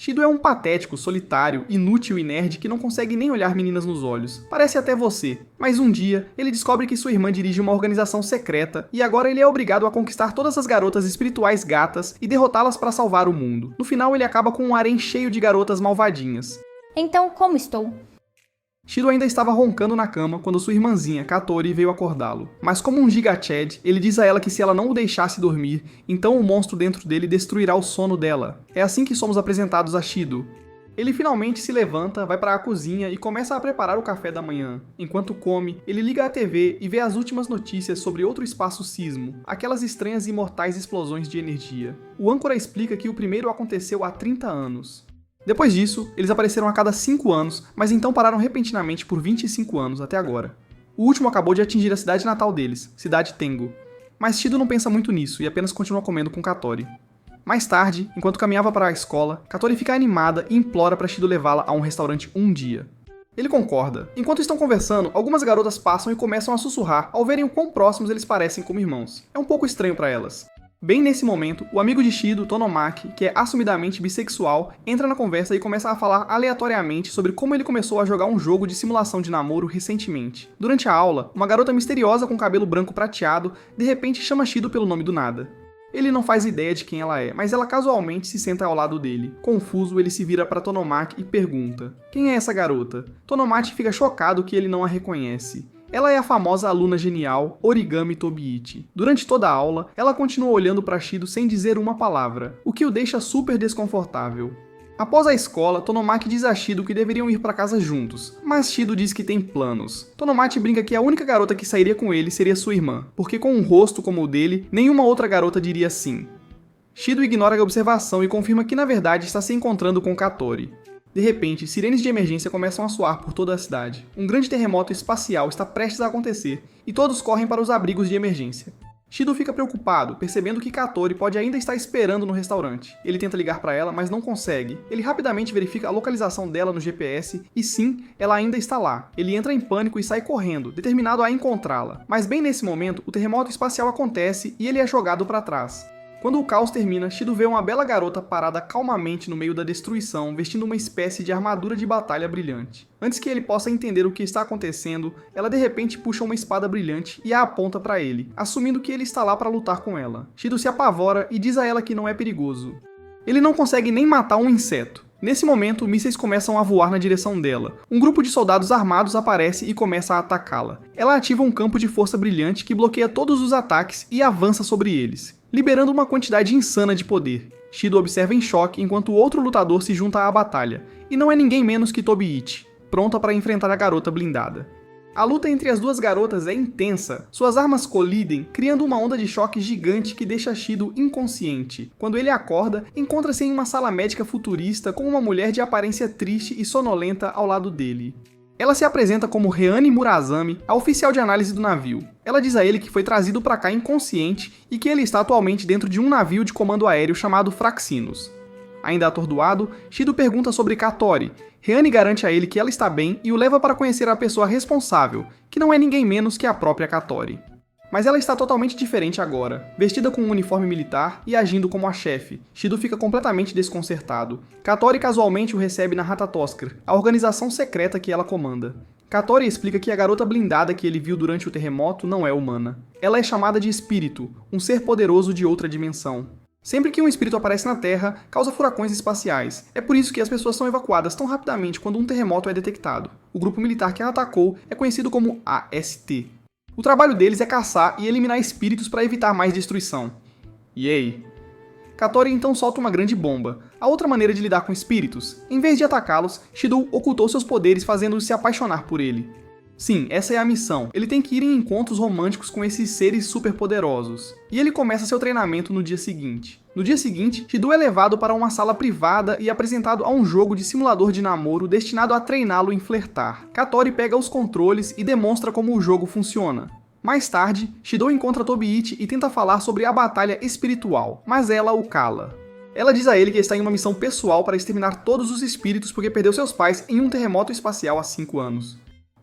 Shido é um patético, solitário, inútil e nerd que não consegue nem olhar meninas nos olhos. Parece até você. Mas um dia, ele descobre que sua irmã dirige uma organização secreta e agora ele é obrigado a conquistar todas as garotas espirituais gatas e derrotá-las para salvar o mundo. No final, ele acaba com um harém cheio de garotas malvadinhas. Então, como estou? Shido ainda estava roncando na cama quando sua irmãzinha, Katori, veio acordá-lo. Mas como um Giga Chad, ele diz a ela que se ela não o deixasse dormir, então o monstro dentro dele destruirá o sono dela. É assim que somos apresentados a Shido. Ele finalmente se levanta, vai para a cozinha e começa a preparar o café da manhã. Enquanto come, ele liga a TV e vê as últimas notícias sobre outro espaço sismo, aquelas estranhas e mortais explosões de energia. O âncora explica que o primeiro aconteceu há 30 anos. Depois disso, eles apareceram a cada 5 anos, mas então pararam repentinamente por 25 anos até agora. O último acabou de atingir a cidade natal deles, Cidade Tengu. Mas Shido não pensa muito nisso e apenas continua comendo com Katori. Mais tarde, enquanto caminhava para a escola, Katori fica animada e implora para Shido levá-la a um restaurante um dia. Ele concorda. Enquanto estão conversando, algumas garotas passam e começam a sussurrar ao verem o quão próximos eles parecem como irmãos. É um pouco estranho para elas. Bem nesse momento, o amigo de Shido, Tonomaki, que é assumidamente bissexual, entra na conversa e começa a falar aleatoriamente sobre como ele começou a jogar um jogo de simulação de namoro recentemente. Durante a aula, uma garota misteriosa com cabelo branco prateado de repente chama Shido pelo nome do nada. Ele não faz ideia de quem ela é, mas ela casualmente se senta ao lado dele. Confuso, ele se vira para Tonomaki e pergunta: "Quem é essa garota?" Tonomaki fica chocado que ele não a reconhece. Ela é a famosa aluna genial Origami Tobiichi. Durante toda a aula, ela continua olhando para Shido sem dizer uma palavra, o que o deixa super desconfortável. Após a escola, Tonomaki diz a Shido que deveriam ir para casa juntos, mas Shido diz que tem planos. Tonomaki brinca que a única garota que sairia com ele seria sua irmã, porque com um rosto como o dele, nenhuma outra garota diria sim. Shido ignora a observação e confirma que na verdade está se encontrando com Katori. De repente, sirenes de emergência começam a soar por toda a cidade. Um grande terremoto espacial está prestes a acontecer, e todos correm para os abrigos de emergência. Shido fica preocupado, percebendo que Katori pode ainda estar esperando no restaurante. Ele tenta ligar para ela, mas não consegue. Ele rapidamente verifica a localização dela no GPS, e sim, ela ainda está lá. Ele entra em pânico e sai correndo, determinado a encontrá-la. Mas bem nesse momento, o terremoto espacial acontece e ele é jogado para trás. Quando o caos termina, Shido vê uma bela garota parada calmamente no meio da destruição, vestindo uma espécie de armadura de batalha brilhante. Antes que ele possa entender o que está acontecendo, ela de repente puxa uma espada brilhante e a aponta para ele, assumindo que ele está lá para lutar com ela. Shido se apavora e diz a ela que não é perigoso. Ele não consegue nem matar um inseto. Nesse momento, mísseis começam a voar na direção dela. Um grupo de soldados armados aparece e começa a atacá-la. Ela ativa um campo de força brilhante que bloqueia todos os ataques e avança sobre eles, liberando uma quantidade insana de poder. Shido observa em choque enquanto outro lutador se junta à batalha, e não é ninguém menos que Tobiichi, pronta para enfrentar a garota blindada. A luta entre as duas garotas é intensa, suas armas colidem, criando uma onda de choque gigante que deixa Shido inconsciente. Quando ele acorda, encontra-se em uma sala médica futurista com uma mulher de aparência triste e sonolenta ao lado dele. Ela se apresenta como Reane Murazami, a oficial de análise do navio. Ela diz a ele que foi trazido para cá inconsciente e que ele está atualmente dentro de um navio de comando aéreo chamado Fraxinos. Ainda atordoado, Shido pergunta sobre Katori. Reane garante a ele que ela está bem e o leva para conhecer a pessoa responsável, que não é ninguém menos que a própria Katori. Mas ela está totalmente diferente agora, vestida com um uniforme militar e agindo como a chefe. Shido fica completamente desconcertado. Katori casualmente o recebe na Ratatoskr, a organização secreta que ela comanda. Katori explica que a garota blindada que ele viu durante o terremoto não é humana. Ela é chamada de espírito, um ser poderoso de outra dimensão. Sempre que um espírito aparece na Terra, causa furacões espaciais. É por isso que as pessoas são evacuadas tão rapidamente quando um terremoto é detectado. O grupo militar que a atacou é conhecido como AST. O trabalho deles é caçar e eliminar espíritos para evitar mais destruição. Yay! Katori então solta uma grande bomba. A outra maneira de lidar com espíritos, em vez de atacá-los, Shido ocultou seus poderes fazendo-os se apaixonar por ele. Sim, essa é a missão. Ele tem que ir em encontros românticos com esses seres superpoderosos. E ele começa seu treinamento no dia seguinte. No dia seguinte, Shido é levado para uma sala privada e apresentado a um jogo de simulador de namoro destinado a treiná-lo em flertar. Katori pega os controles e demonstra como o jogo funciona. Mais tarde, Shido encontra Tobiichi e tenta falar sobre a batalha espiritual, mas ela o cala. Ela diz a ele que está em uma missão pessoal para exterminar todos os espíritos porque perdeu seus pais em um terremoto espacial há 5 anos.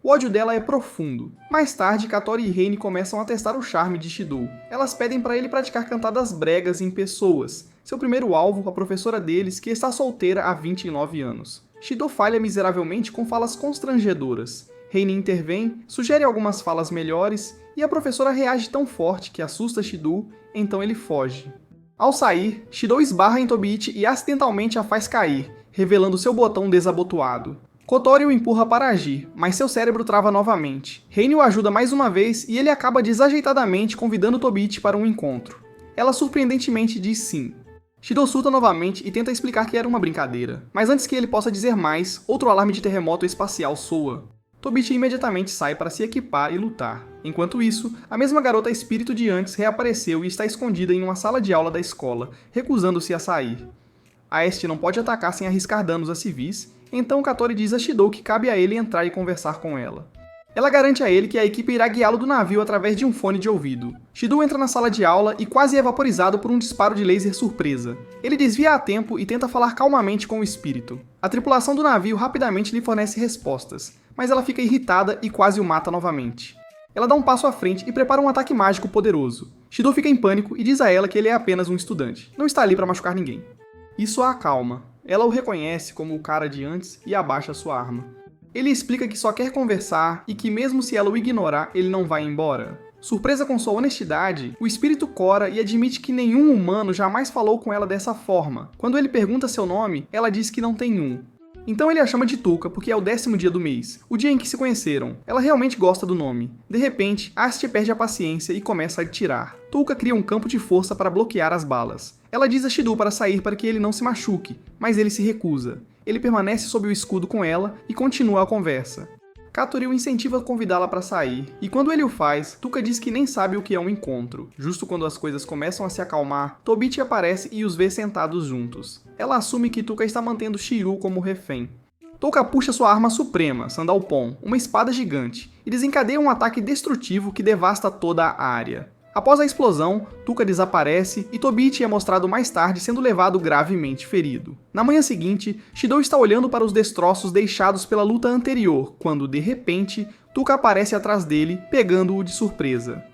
O ódio dela é profundo. Mais tarde, Katori e Reine começam a testar o charme de Shidou. Elas pedem para ele praticar cantadas bregas em pessoas. Seu primeiro alvo, a professora deles, que está solteira há 29 anos. Shidou falha miseravelmente com falas constrangedoras. Reine intervém, sugere algumas falas melhores, e a professora reage tão forte que assusta Shidou, então ele foge. Ao sair, Shidou esbarra em Tobiichi e acidentalmente a faz cair, revelando seu botão desabotoado. Kotori o empurra para agir, mas seu cérebro trava novamente. Reine o ajuda mais uma vez e ele acaba desajeitadamente convidando Tobiichi para um encontro. Ela surpreendentemente diz sim. Shidou surta novamente e tenta explicar que era uma brincadeira, mas antes que ele possa dizer mais, outro alarme de terremoto espacial soa. Tobiichi imediatamente sai para se equipar e lutar. Enquanto isso, a mesma garota espírito de antes reapareceu e está escondida em uma sala de aula da escola, recusando-se a sair. A Este não pode atacar sem arriscar danos a civis, então Katori diz a Shidou que cabe a ele entrar e conversar com ela. Ela garante a ele que a equipe irá guiá-lo do navio através de um fone de ouvido. Shidou entra na sala de aula e quase é vaporizado por um disparo de laser surpresa. Ele desvia a tempo e tenta falar calmamente com o espírito. A tripulação do navio rapidamente lhe fornece respostas, mas ela fica irritada e quase o mata novamente. Ela dá um passo à frente e prepara um ataque mágico poderoso. Shidou fica em pânico e diz a ela que ele é apenas um estudante, não está ali para machucar ninguém. Isso a acalma. Ela o reconhece como o cara de antes e abaixa sua arma. Ele explica que só quer conversar e que mesmo se ela o ignorar, ele não vai embora. Surpresa com sua honestidade, o espírito cora e admite que nenhum humano jamais falou com ela dessa forma. Quando ele pergunta seu nome, ela diz que não tem um. Então ele a chama de Tuka porque é o 10º dia do mês, o dia em que se conheceram. Ela realmente gosta do nome. De repente, Ast perde a paciência e começa a atirar. Tuka cria um campo de força para bloquear as balas. Ela diz a Shidou para sair para que ele não se machuque, mas ele se recusa. Ele permanece sob o escudo com ela e continua a conversa. Katori o incentiva a convidá-la para sair, e quando ele o faz, Tuka diz que nem sabe o que é um encontro. Justo quando as coisas começam a se acalmar, Tobiichi aparece e os vê sentados juntos. Ela assume que Tuka está mantendo Shiryu como refém. Tuka puxa sua arma suprema, Sandalpon, uma espada gigante, e desencadeia um ataque destrutivo que devasta toda a área. Após a explosão, Tuka desaparece e Tobiichi é mostrado mais tarde sendo levado gravemente ferido. Na manhã seguinte, Shidou está olhando para os destroços deixados pela luta anterior, quando, de repente, Tuka aparece atrás dele, pegando-o de surpresa.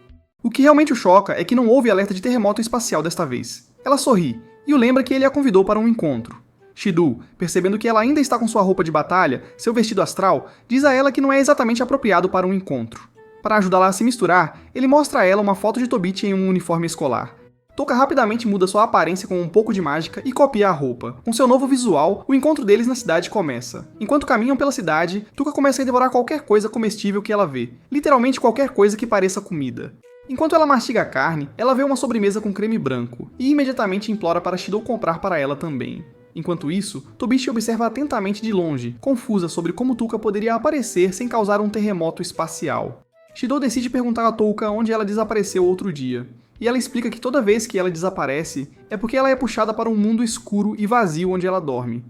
O que realmente o choca é que não houve alerta de terremoto espacial desta vez. Ela sorri e o lembra que ele a convidou para um encontro. Shidou, percebendo que ela ainda está com sua roupa de batalha, seu vestido astral, diz a ela que não é exatamente apropriado para um encontro. Para ajudá-la a se misturar, ele mostra a ela uma foto de Tobiichi em um uniforme escolar. Tuka rapidamente muda sua aparência com um pouco de mágica e copia a roupa. Com seu novo visual, o encontro deles na cidade começa. Enquanto caminham pela cidade, Tuka começa a devorar qualquer coisa comestível que ela vê, literalmente qualquer coisa que pareça comida. Enquanto ela mastiga a carne, ela vê uma sobremesa com creme branco, e imediatamente implora para Shidou comprar para ela também. Enquanto isso, Tobiichi observa atentamente de longe, confusa sobre como Tuka poderia aparecer sem causar um terremoto espacial. Shidou decide perguntar a Tuka onde ela desapareceu outro dia, e ela explica que toda vez que ela desaparece, é porque ela é puxada para um mundo escuro e vazio onde ela dorme.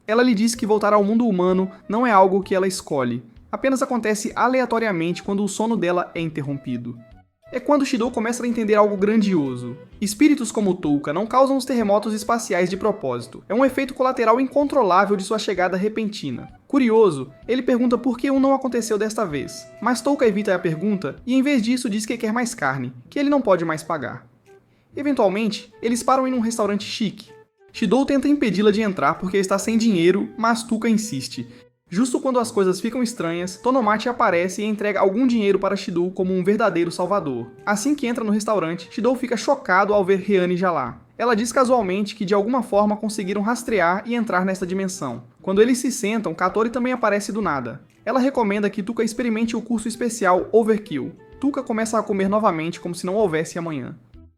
Ela lhe diz que voltar ao mundo humano não é algo que ela escolhe, apenas acontece aleatoriamente quando o sono dela é interrompido. É quando Shidou começa a entender algo grandioso. Espíritos como Tuka não causam os terremotos espaciais de propósito. É um efeito colateral incontrolável de sua chegada repentina. Curioso, ele pergunta por que um não aconteceu desta vez, mas Tuka evita a pergunta e em vez disso diz que quer mais carne, que ele não pode mais pagar. Eventualmente, eles param em um restaurante chique. Shidou tenta impedi-la de entrar porque está sem dinheiro, mas Tuka insiste. Justo quando as coisas ficam estranhas, Tonomachi aparece e entrega algum dinheiro para Shidou como um verdadeiro salvador. Assim que entra no restaurante, Shidou fica chocado ao ver Riane já lá. Ela diz casualmente que de alguma forma conseguiram rastrear e entrar nesta dimensão. Quando eles se sentam, Katori também aparece do nada. Ela recomenda que Tuka experimente o curso especial Overkill. Tuka começa a comer novamente como se não houvesse amanhã.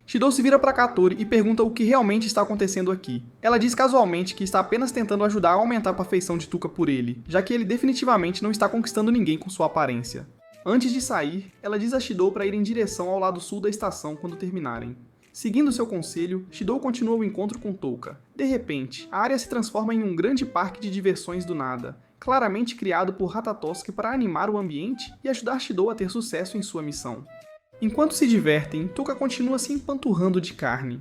Shidou se vira para Katori e pergunta o que realmente está acontecendo aqui. Ela diz casualmente que está apenas tentando ajudar a aumentar a afeição de Tuka por ele, já que ele definitivamente não está conquistando ninguém com sua aparência. Antes de sair, ela diz a Shidou para ir em direção ao lado sul da estação quando terminarem. Seguindo seu conselho, Shidou continua o encontro com Tuka. De repente, a área se transforma em um grande parque de diversões do nada, claramente criado por Ratatoski para animar o ambiente e ajudar Shidou a ter sucesso em sua missão. Enquanto se divertem, Tuka continua se empanturrando de carne.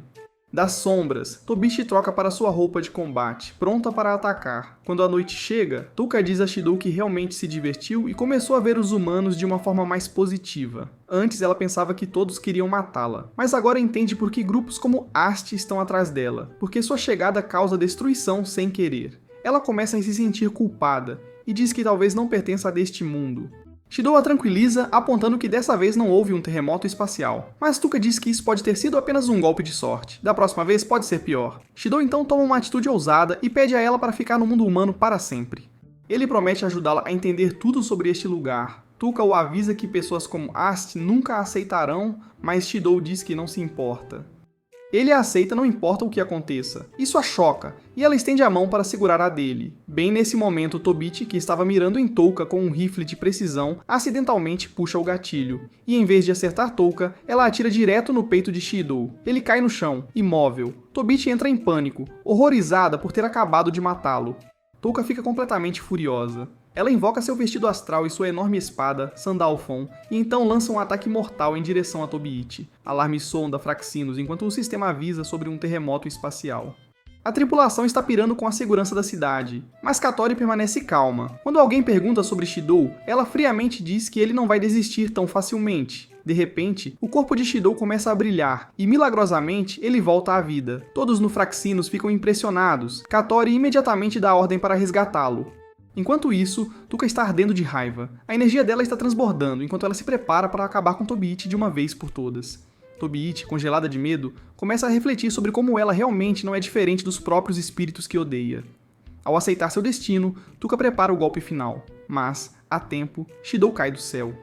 Das sombras, Tobichi troca para sua roupa de combate, pronta para atacar. Quando a noite chega, Tuka diz a Shidou que realmente se divertiu e começou a ver os humanos de uma forma mais positiva. Antes ela pensava que todos queriam matá-la, mas agora entende por que grupos como Ast estão atrás dela, porque sua chegada causa destruição sem querer. Ela começa a se sentir culpada e diz que talvez não pertença a deste mundo. Shidou a tranquiliza, apontando que dessa vez não houve um terremoto espacial. Mas Tuka diz que isso pode ter sido apenas um golpe de sorte. Da próxima vez pode ser pior. Shidou então toma uma atitude ousada e pede a ela para ficar no mundo humano para sempre. Ele promete ajudá-la a entender tudo sobre este lugar. Tuka o avisa que pessoas como Ast nunca a aceitarão, mas Shidou diz que não se importa. Ele a aceita não importa o que aconteça. Isso a choca, e ela estende a mão para segurar a dele. Bem nesse momento, Tobichi, que estava mirando em Touka com um rifle de precisão, acidentalmente puxa o gatilho. E em vez de acertar Touka, ela atira direto no peito de Shidou. Ele cai no chão, imóvel. Tobichi entra em pânico, horrorizada por ter acabado de matá-lo. Touka fica completamente furiosa. Ela invoca seu vestido astral e sua enorme espada, Sandalphon, e então lança um ataque mortal em direção a Tobichi. Alarme sonda Fraxinos enquanto o sistema avisa sobre um terremoto espacial. A tripulação está pirando com a segurança da cidade, mas Katori permanece calma. Quando alguém pergunta sobre Shidou, ela friamente diz que ele não vai desistir tão facilmente. De repente, o corpo de Shidou começa a brilhar, e milagrosamente ele volta à vida. Todos no Fraxinos ficam impressionados. Katori imediatamente dá ordem para resgatá-lo. Enquanto isso, Tuka está ardendo de raiva. A energia dela está transbordando, enquanto ela se prepara para acabar com Tobichi de uma vez por todas. Tobichi, congelada de medo, começa a refletir sobre como ela realmente não é diferente dos próprios espíritos que odeia. Ao aceitar seu destino, Tuka prepara o golpe final. Mas, a tempo, Shidou cai do céu.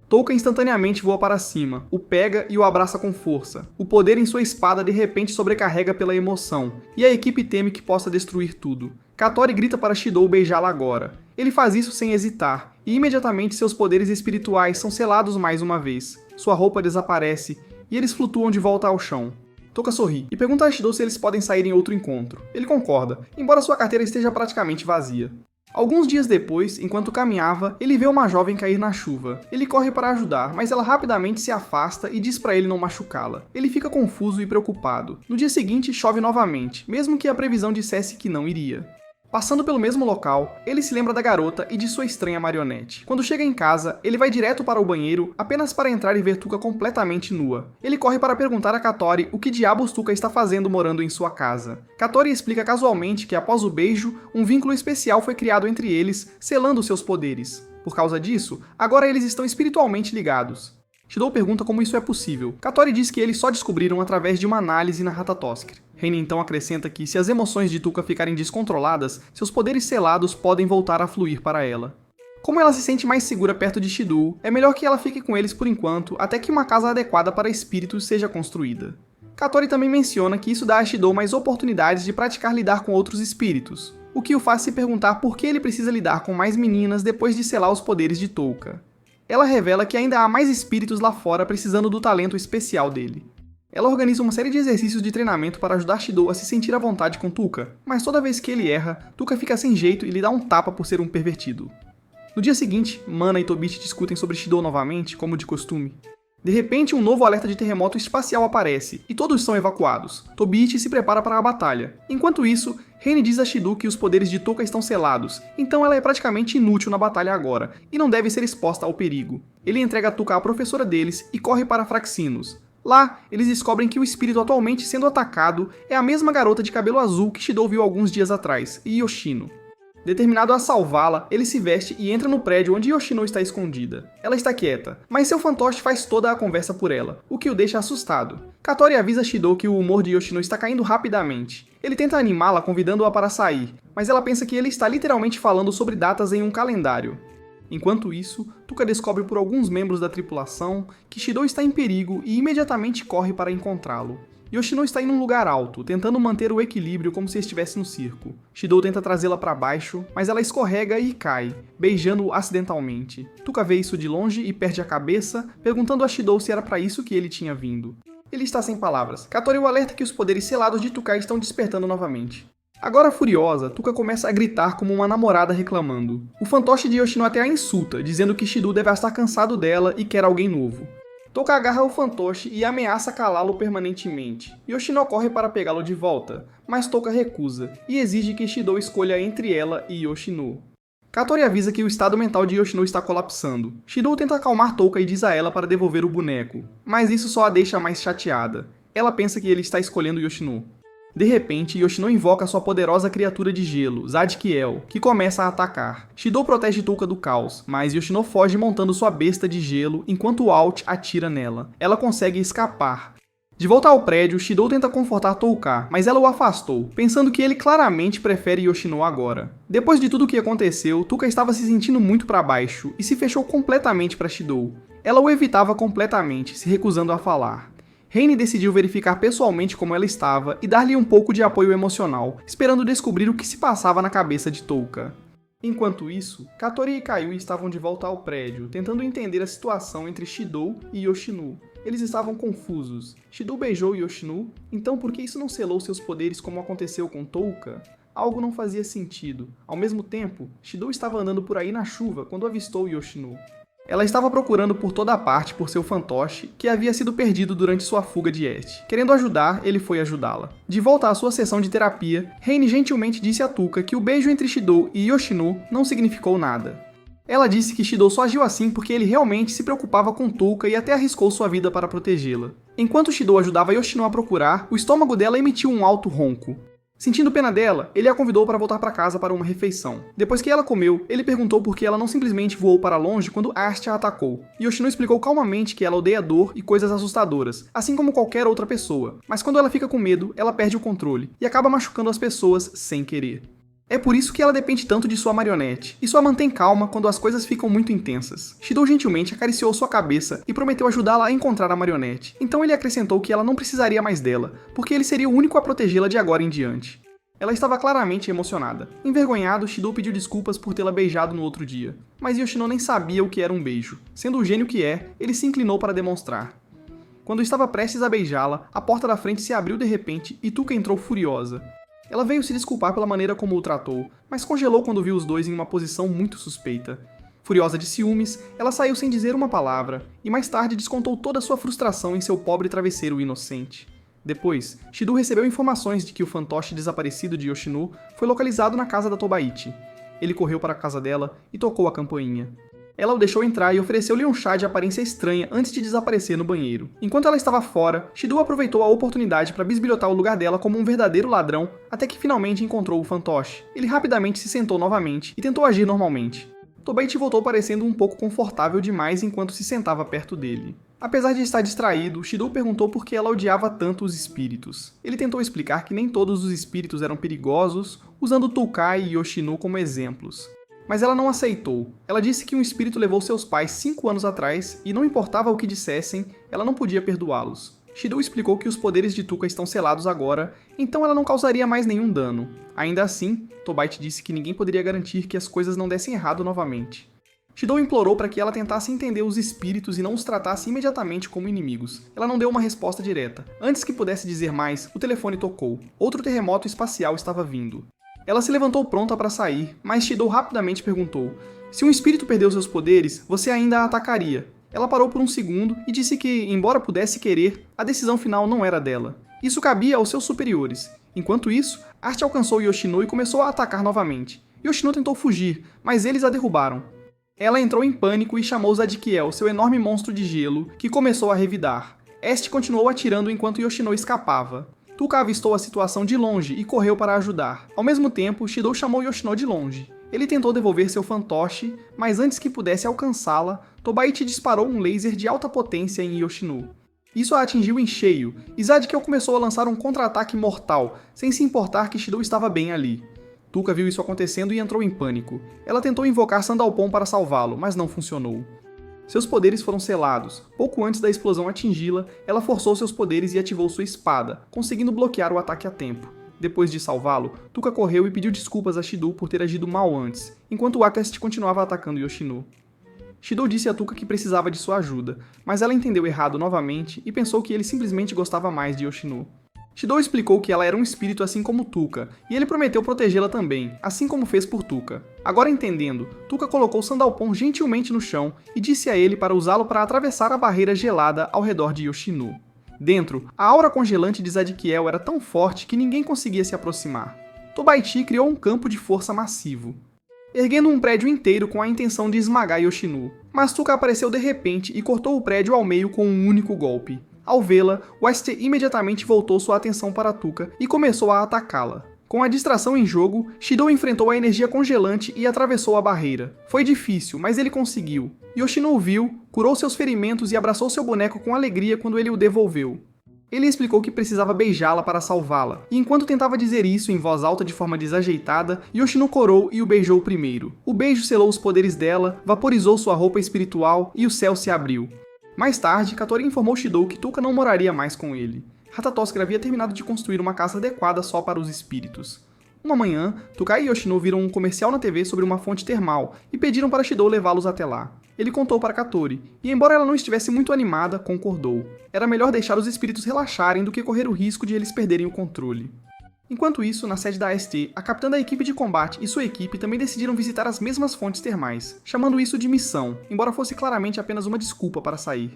Touka instantaneamente voa para cima, o pega e o abraça com força. O poder em sua espada de repente sobrecarrega pela emoção, e a equipe teme que possa destruir tudo. Katori grita para Shidou beijá-la agora. Ele faz isso sem hesitar, e imediatamente seus poderes espirituais são selados mais uma vez. Sua roupa desaparece, e eles flutuam de volta ao chão. Touka sorri, e pergunta a Shidou se eles podem sair em outro encontro. Ele concorda, embora sua carteira esteja praticamente vazia. Alguns dias depois, enquanto caminhava, ele vê uma jovem cair na chuva. Ele corre para ajudar, mas ela rapidamente se afasta e diz para ele não machucá-la. Ele fica confuso e preocupado. No dia seguinte, chove novamente, mesmo que a previsão dissesse que não iria. Passando pelo mesmo local, ele se lembra da garota e de sua estranha marionete. Quando chega em casa, ele vai direto para o banheiro apenas para entrar e ver Tuka completamente nua. Ele corre para perguntar a Katori o que diabos Tuka está fazendo morando em sua casa. Katori explica casualmente que após o beijo, um vínculo especial foi criado entre eles, selando seus poderes. Por causa disso, agora eles estão espiritualmente ligados. Shidou pergunta como isso é possível. Katori diz que eles só descobriram através de uma análise na Ratatoskr. Reine então acrescenta que se as emoções de Tuka ficarem descontroladas, seus poderes selados podem voltar a fluir para ela. Como ela se sente mais segura perto de Shidou, é melhor que ela fique com eles por enquanto, até que uma casa adequada para espíritos seja construída. Katori também menciona que isso dá a Shidou mais oportunidades de praticar lidar com outros espíritos, o que o faz se perguntar por que ele precisa lidar com mais meninas depois de selar os poderes de Touka. Ela revela que ainda há mais espíritos lá fora precisando do talento especial dele. Ela organiza uma série de exercícios de treinamento para ajudar Shidou a se sentir à vontade com Tuka, mas toda vez que ele erra, Tuka fica sem jeito e lhe dá um tapa por ser um pervertido. No dia seguinte, Mana e Tobichi discutem sobre Shidou novamente, como de costume. De repente, um novo alerta de terremoto espacial aparece, e todos são evacuados. Tobichi se prepara para a batalha. Enquanto isso, Reine diz a Shidou que os poderes de Touka estão selados, então ela é praticamente inútil na batalha agora, e não deve ser exposta ao perigo. Ele entrega Tuka à professora deles e corre para Fraxinos. Lá, eles descobrem que o espírito atualmente sendo atacado é a mesma garota de cabelo azul que Shidou viu alguns dias atrás, Yoshino. Determinado a salvá-la, ele se veste e entra no prédio onde Yoshino está escondida. Ela está quieta, mas seu fantoche faz toda a conversa por ela, o que o deixa assustado. Katori avisa Shidou que o humor de Yoshino está caindo rapidamente. Ele tenta animá-la convidando-a para sair, mas ela pensa que ele está literalmente falando sobre datas em um calendário. Enquanto isso, Tuka descobre por alguns membros da tripulação que Shidou está em perigo e imediatamente corre para encontrá-lo. Yoshino está em um lugar alto, tentando manter o equilíbrio como se estivesse no circo. Shidou tenta trazê-la para baixo, mas ela escorrega e cai, beijando-o acidentalmente. Tuka vê isso de longe e perde a cabeça, perguntando a Shidou se era para isso que ele tinha vindo. Ele está sem palavras. Katori o alerta que os poderes selados de Tuka estão despertando novamente. Agora furiosa, Tuka começa a gritar como uma namorada reclamando. O fantoche de Yoshino até a insulta, dizendo que Shidou deve estar cansado dela e quer alguém novo. Touka agarra o fantoche e ameaça calá-lo permanentemente. Yoshino corre para pegá-lo de volta, mas Touka recusa e exige que Shidou escolha entre ela e Yoshino. Katori avisa que o estado mental de Yoshino está colapsando. Shidou tenta acalmar Touka e diz a ela para devolver o boneco, mas isso só a deixa mais chateada. Ela pensa que ele está escolhendo Yoshino. De repente, Yoshino invoca sua poderosa criatura de gelo, Zadkiel, que começa a atacar. Shidou protege Touka do caos, mas Yoshino foge montando sua besta de gelo enquanto Alt atira nela. Ela consegue escapar. De volta ao prédio, Shidou tenta confortar Touka, mas ela o afastou, pensando que ele claramente prefere Yoshino agora. Depois de tudo o que aconteceu, Touka estava se sentindo muito para baixo e se fechou completamente para Shidou. Ela o evitava completamente, se recusando a falar. Reine decidiu verificar pessoalmente como ela estava e dar-lhe um pouco de apoio emocional, esperando descobrir o que se passava na cabeça de Touka. Enquanto isso, Katori e Kayui estavam de volta ao prédio, tentando entender a situação entre Shidou e Yoshino. Eles estavam confusos. Shidou beijou Yoshino, então por que isso não selou seus poderes como aconteceu com Touka? Algo não fazia sentido. Ao mesmo tempo, Shidou estava andando por aí na chuva quando avistou Yoshino. Ela estava procurando por toda parte por seu fantoche, que havia sido perdido durante sua fuga de Est. Querendo ajudar, ele foi ajudá-la. De volta à sua sessão de terapia, Reine gentilmente disse a Touka que o beijo entre Shidou e Yoshino não significou nada. Ela disse que Shidou só agiu assim porque ele realmente se preocupava com Touka e até arriscou sua vida para protegê-la. Enquanto Shidou ajudava Yoshino a procurar, o estômago dela emitiu um alto ronco. Sentindo pena dela, ele a convidou para voltar para casa para uma refeição. Depois que ela comeu, ele perguntou por que ela não simplesmente voou para longe quando Ast a atacou. Yoshino explicou calmamente que ela odeia dor e coisas assustadoras, assim como qualquer outra pessoa. Mas quando ela fica com medo, ela perde o controle e acaba machucando as pessoas sem querer. É por isso que ela depende tanto de sua marionete, e só mantém calma quando as coisas ficam muito intensas. Shidou gentilmente acariciou sua cabeça e prometeu ajudá-la a encontrar a marionete, então ele acrescentou que ela não precisaria mais dela, porque ele seria o único a protegê-la de agora em diante. Ela estava claramente emocionada. Envergonhado, Shidou pediu desculpas por tê-la beijado no outro dia, mas Yoshino nem sabia o que era um beijo. Sendo o gênio que é, ele se inclinou para demonstrar. Quando estava prestes a beijá-la, a porta da frente se abriu de repente e Touka entrou furiosa. Ela veio se desculpar pela maneira como o tratou, mas congelou quando viu os dois em uma posição muito suspeita. Furiosa de ciúmes, ela saiu sem dizer uma palavra, e mais tarde descontou toda sua frustração em seu pobre travesseiro inocente. Depois, Shidou recebeu informações de que o fantoche desaparecido de Yoshino foi localizado na casa da Tobaichi. Ele correu para a casa dela e tocou a campainha. Ela o deixou entrar e ofereceu-lhe um chá de aparência estranha antes de desaparecer no banheiro. Enquanto ela estava fora, Shidou aproveitou a oportunidade para bisbilhotar o lugar dela como um verdadeiro ladrão, até que finalmente encontrou o fantoche. Ele rapidamente se sentou novamente e tentou agir normalmente. Tobaichi voltou parecendo um pouco confortável demais enquanto se sentava perto dele. Apesar de estar distraído, Shidou perguntou por que ela odiava tanto os espíritos. Ele tentou explicar que nem todos os espíritos eram perigosos, usando Touka e Yoshino como exemplos. Mas ela não aceitou. Ela disse que um espírito levou seus pais 5 anos atrás e não importava o que dissessem, ela não podia perdoá-los. Shidou explicou que os poderes de Touka estão selados agora, então ela não causaria mais nenhum dano. Ainda assim, Tobaichi disse que ninguém poderia garantir que as coisas não dessem errado novamente. Shidou implorou para que ela tentasse entender os espíritos e não os tratasse imediatamente como inimigos. Ela não deu uma resposta direta. Antes que pudesse dizer mais, o telefone tocou. Outro terremoto espacial estava vindo. Ela se levantou pronta para sair, mas Shidou rapidamente perguntou: se um espírito perdeu seus poderes, você ainda a atacaria? Ela parou por um segundo e disse que, embora pudesse querer, a decisão final não era dela. Isso cabia aos seus superiores. Enquanto isso, Ast alcançou Yoshino e começou a atacar novamente. Yoshino tentou fugir, mas eles a derrubaram. Ela entrou em pânico e chamou Zadkiel, seu enorme monstro de gelo, que começou a revidar. Est continuou atirando enquanto Yoshino escapava. Touka avistou a situação de longe e correu para ajudar. Ao mesmo tempo, Shidou chamou Yoshino de longe. Ele tentou devolver seu fantoche, mas antes que pudesse alcançá-la, Tobaichi disparou um laser de alta potência em Yoshino. Isso a atingiu em cheio, e Zadkiel começou a lançar um contra-ataque mortal, sem se importar que Shidou estava bem ali. Touka viu isso acontecendo e entrou em pânico. Ela tentou invocar Sandalphon para salvá-lo, mas não funcionou. Seus poderes foram selados. Pouco antes da explosão atingi-la, ela forçou seus poderes e ativou sua espada, conseguindo bloquear o ataque a tempo. Depois de salvá-lo, Touka correu e pediu desculpas a Shidou por ter agido mal antes, enquanto Akast continuava atacando Yoshino. Shidou disse a Touka que precisava de sua ajuda, mas ela entendeu errado novamente e pensou que ele simplesmente gostava mais de Yoshino. Shidou explicou que ela era um espírito assim como Touka, e ele prometeu protegê-la também, assim como fez por Touka. Agora entendendo, Tuca colocou Sandalphon gentilmente no chão e disse a ele para usá-lo para atravessar a barreira gelada ao redor de Yoshino. Dentro, a aura congelante de Zadkiel era tão forte que ninguém conseguia se aproximar. Tobaichi criou um campo de força massivo, erguendo um prédio inteiro com a intenção de esmagar Yoshino. Mas Tuca apareceu de repente e cortou o prédio ao meio com um único golpe. Ao vê-la, o AST imediatamente voltou sua atenção para Tuca e começou a atacá-la. Com a distração em jogo, Shidou enfrentou a energia congelante e atravessou a barreira. Foi difícil, mas ele conseguiu. Yoshino o viu, curou seus ferimentos e abraçou seu boneco com alegria quando ele o devolveu. Ele explicou que precisava beijá-la para salvá-la, e enquanto tentava dizer isso em voz alta de forma desajeitada, Yoshino corou e o beijou primeiro. O beijo selou os poderes dela, vaporizou sua roupa espiritual e o céu se abriu. Mais tarde, Katori informou Shidou que Tuca não moraria mais com ele. Ratatoskr havia terminado de construir uma casa adequada só para os espíritos. Uma manhã, Tuca e Yoshino viram um comercial na TV sobre uma fonte termal e pediram para Shidou levá-los até lá. Ele contou para Katori, e embora ela não estivesse muito animada, concordou. Era melhor deixar os espíritos relaxarem do que correr o risco de eles perderem o controle. Enquanto isso, na sede da AST, a capitã da equipe de combate e sua equipe também decidiram visitar as mesmas fontes termais, chamando isso de missão, embora fosse claramente apenas uma desculpa para sair.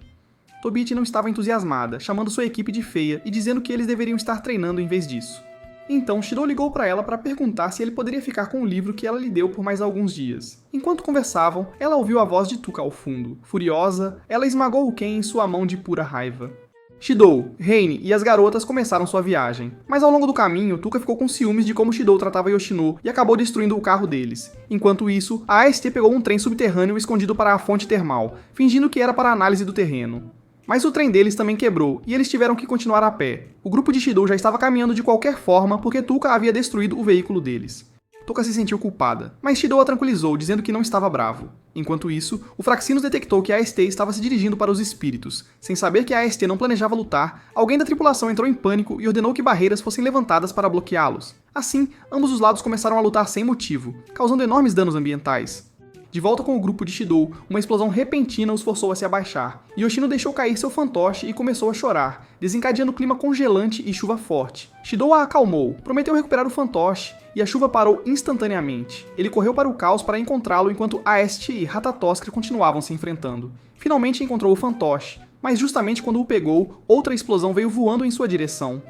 Tobit não estava entusiasmada, chamando sua equipe de feia e dizendo que eles deveriam estar treinando em vez disso. Então, Shidou ligou para ela para perguntar se ele poderia ficar com o livro que ela lhe deu por mais alguns dias. Enquanto conversavam, ela ouviu a voz de Tuca ao fundo. Furiosa, ela esmagou o Ken em sua mão de pura raiva. Shidou, Reine e as garotas começaram sua viagem, mas ao longo do caminho, Tuca ficou com ciúmes de como Shidou tratava Yoshino e acabou destruindo o carro deles. Enquanto isso, a AST pegou um trem subterrâneo escondido para a fonte termal, fingindo que era para a análise do terreno. Mas o trem deles também quebrou, e eles tiveram que continuar a pé. O grupo de Shidou já estava caminhando de qualquer forma porque Tuca havia destruído o veículo deles. Tuca se sentiu culpada, mas Shidou a tranquilizou, dizendo que não estava bravo. Enquanto isso, o Fraxinos detectou que a AST estava se dirigindo para os espíritos. Sem saber que a AST não planejava lutar, alguém da tripulação entrou em pânico e ordenou que barreiras fossem levantadas para bloqueá-los. Assim, ambos os lados começaram a lutar sem motivo, causando enormes danos ambientais. De volta com o grupo de Shidou, uma explosão repentina os forçou a se abaixar. Yoshino deixou cair seu fantoche e começou a chorar, desencadeando clima congelante e chuva forte. Shidou a acalmou, prometeu recuperar o fantoche, e a chuva parou instantaneamente. Ele correu para o caos para encontrá-lo enquanto AST e Ratatoskr continuavam se enfrentando. Finalmente encontrou o fantoche, mas justamente quando o pegou, outra explosão veio voando em sua direção.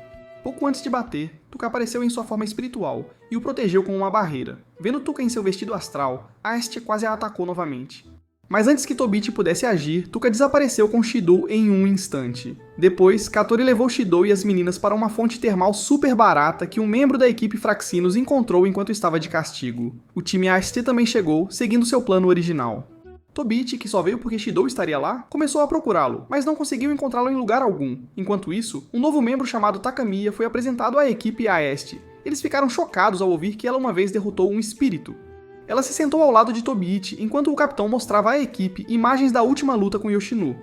Pouco antes de bater, Tuca apareceu em sua forma espiritual e o protegeu com uma barreira. Vendo Tuca em seu vestido astral, AST quase a atacou novamente. Mas antes que Tobit pudesse agir, Tuca desapareceu com Shidou em um instante. Depois, Katori levou Shidou e as meninas para uma fonte termal super barata que um membro da equipe Fraxinos encontrou enquanto estava de castigo. O time AST também chegou, seguindo seu plano original. Tobit, que só veio porque Shidou estaria lá, começou a procurá-lo, mas não conseguiu encontrá-lo em lugar algum. Enquanto isso, um novo membro chamado Takamiya foi apresentado à equipe AST. Eles ficaram chocados ao ouvir que ela uma vez derrotou um espírito. Ela se sentou ao lado de Tobit, enquanto o capitão mostrava à equipe imagens da última luta com Yoshino.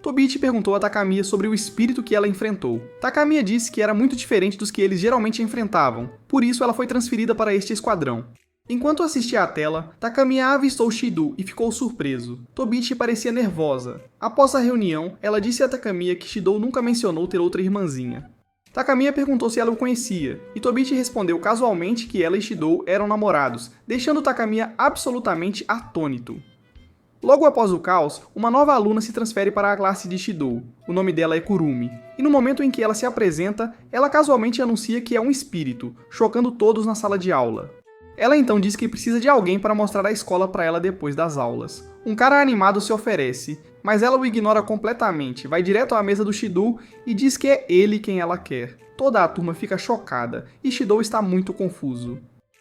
Tobit perguntou a Takamiya sobre o espírito que ela enfrentou. Takamiya disse que era muito diferente dos que eles geralmente enfrentavam, por isso ela foi transferida para este esquadrão. Enquanto assistia à tela, Takamiya avistou Shidou e ficou surpreso. Tobit parecia nervosa. Após a reunião, ela disse a Takamiya que Shidou nunca mencionou ter outra irmãzinha. Takamiya perguntou se ela o conhecia, e Tobit respondeu casualmente que ela e Shidou eram namorados, deixando Takamiya absolutamente atônito. Logo após o caos, uma nova aluna se transfere para a classe de Shidou. O nome dela é Kurumi, e no momento em que ela se apresenta, ela casualmente anuncia que é um espírito, chocando todos na sala de aula. Ela então diz que precisa de alguém para mostrar a escola para ela depois das aulas. Um cara animado se oferece, mas ela o ignora completamente, vai direto à mesa do Shidou e diz que é ele quem ela quer. Toda a turma fica chocada, e Shidou está muito confuso.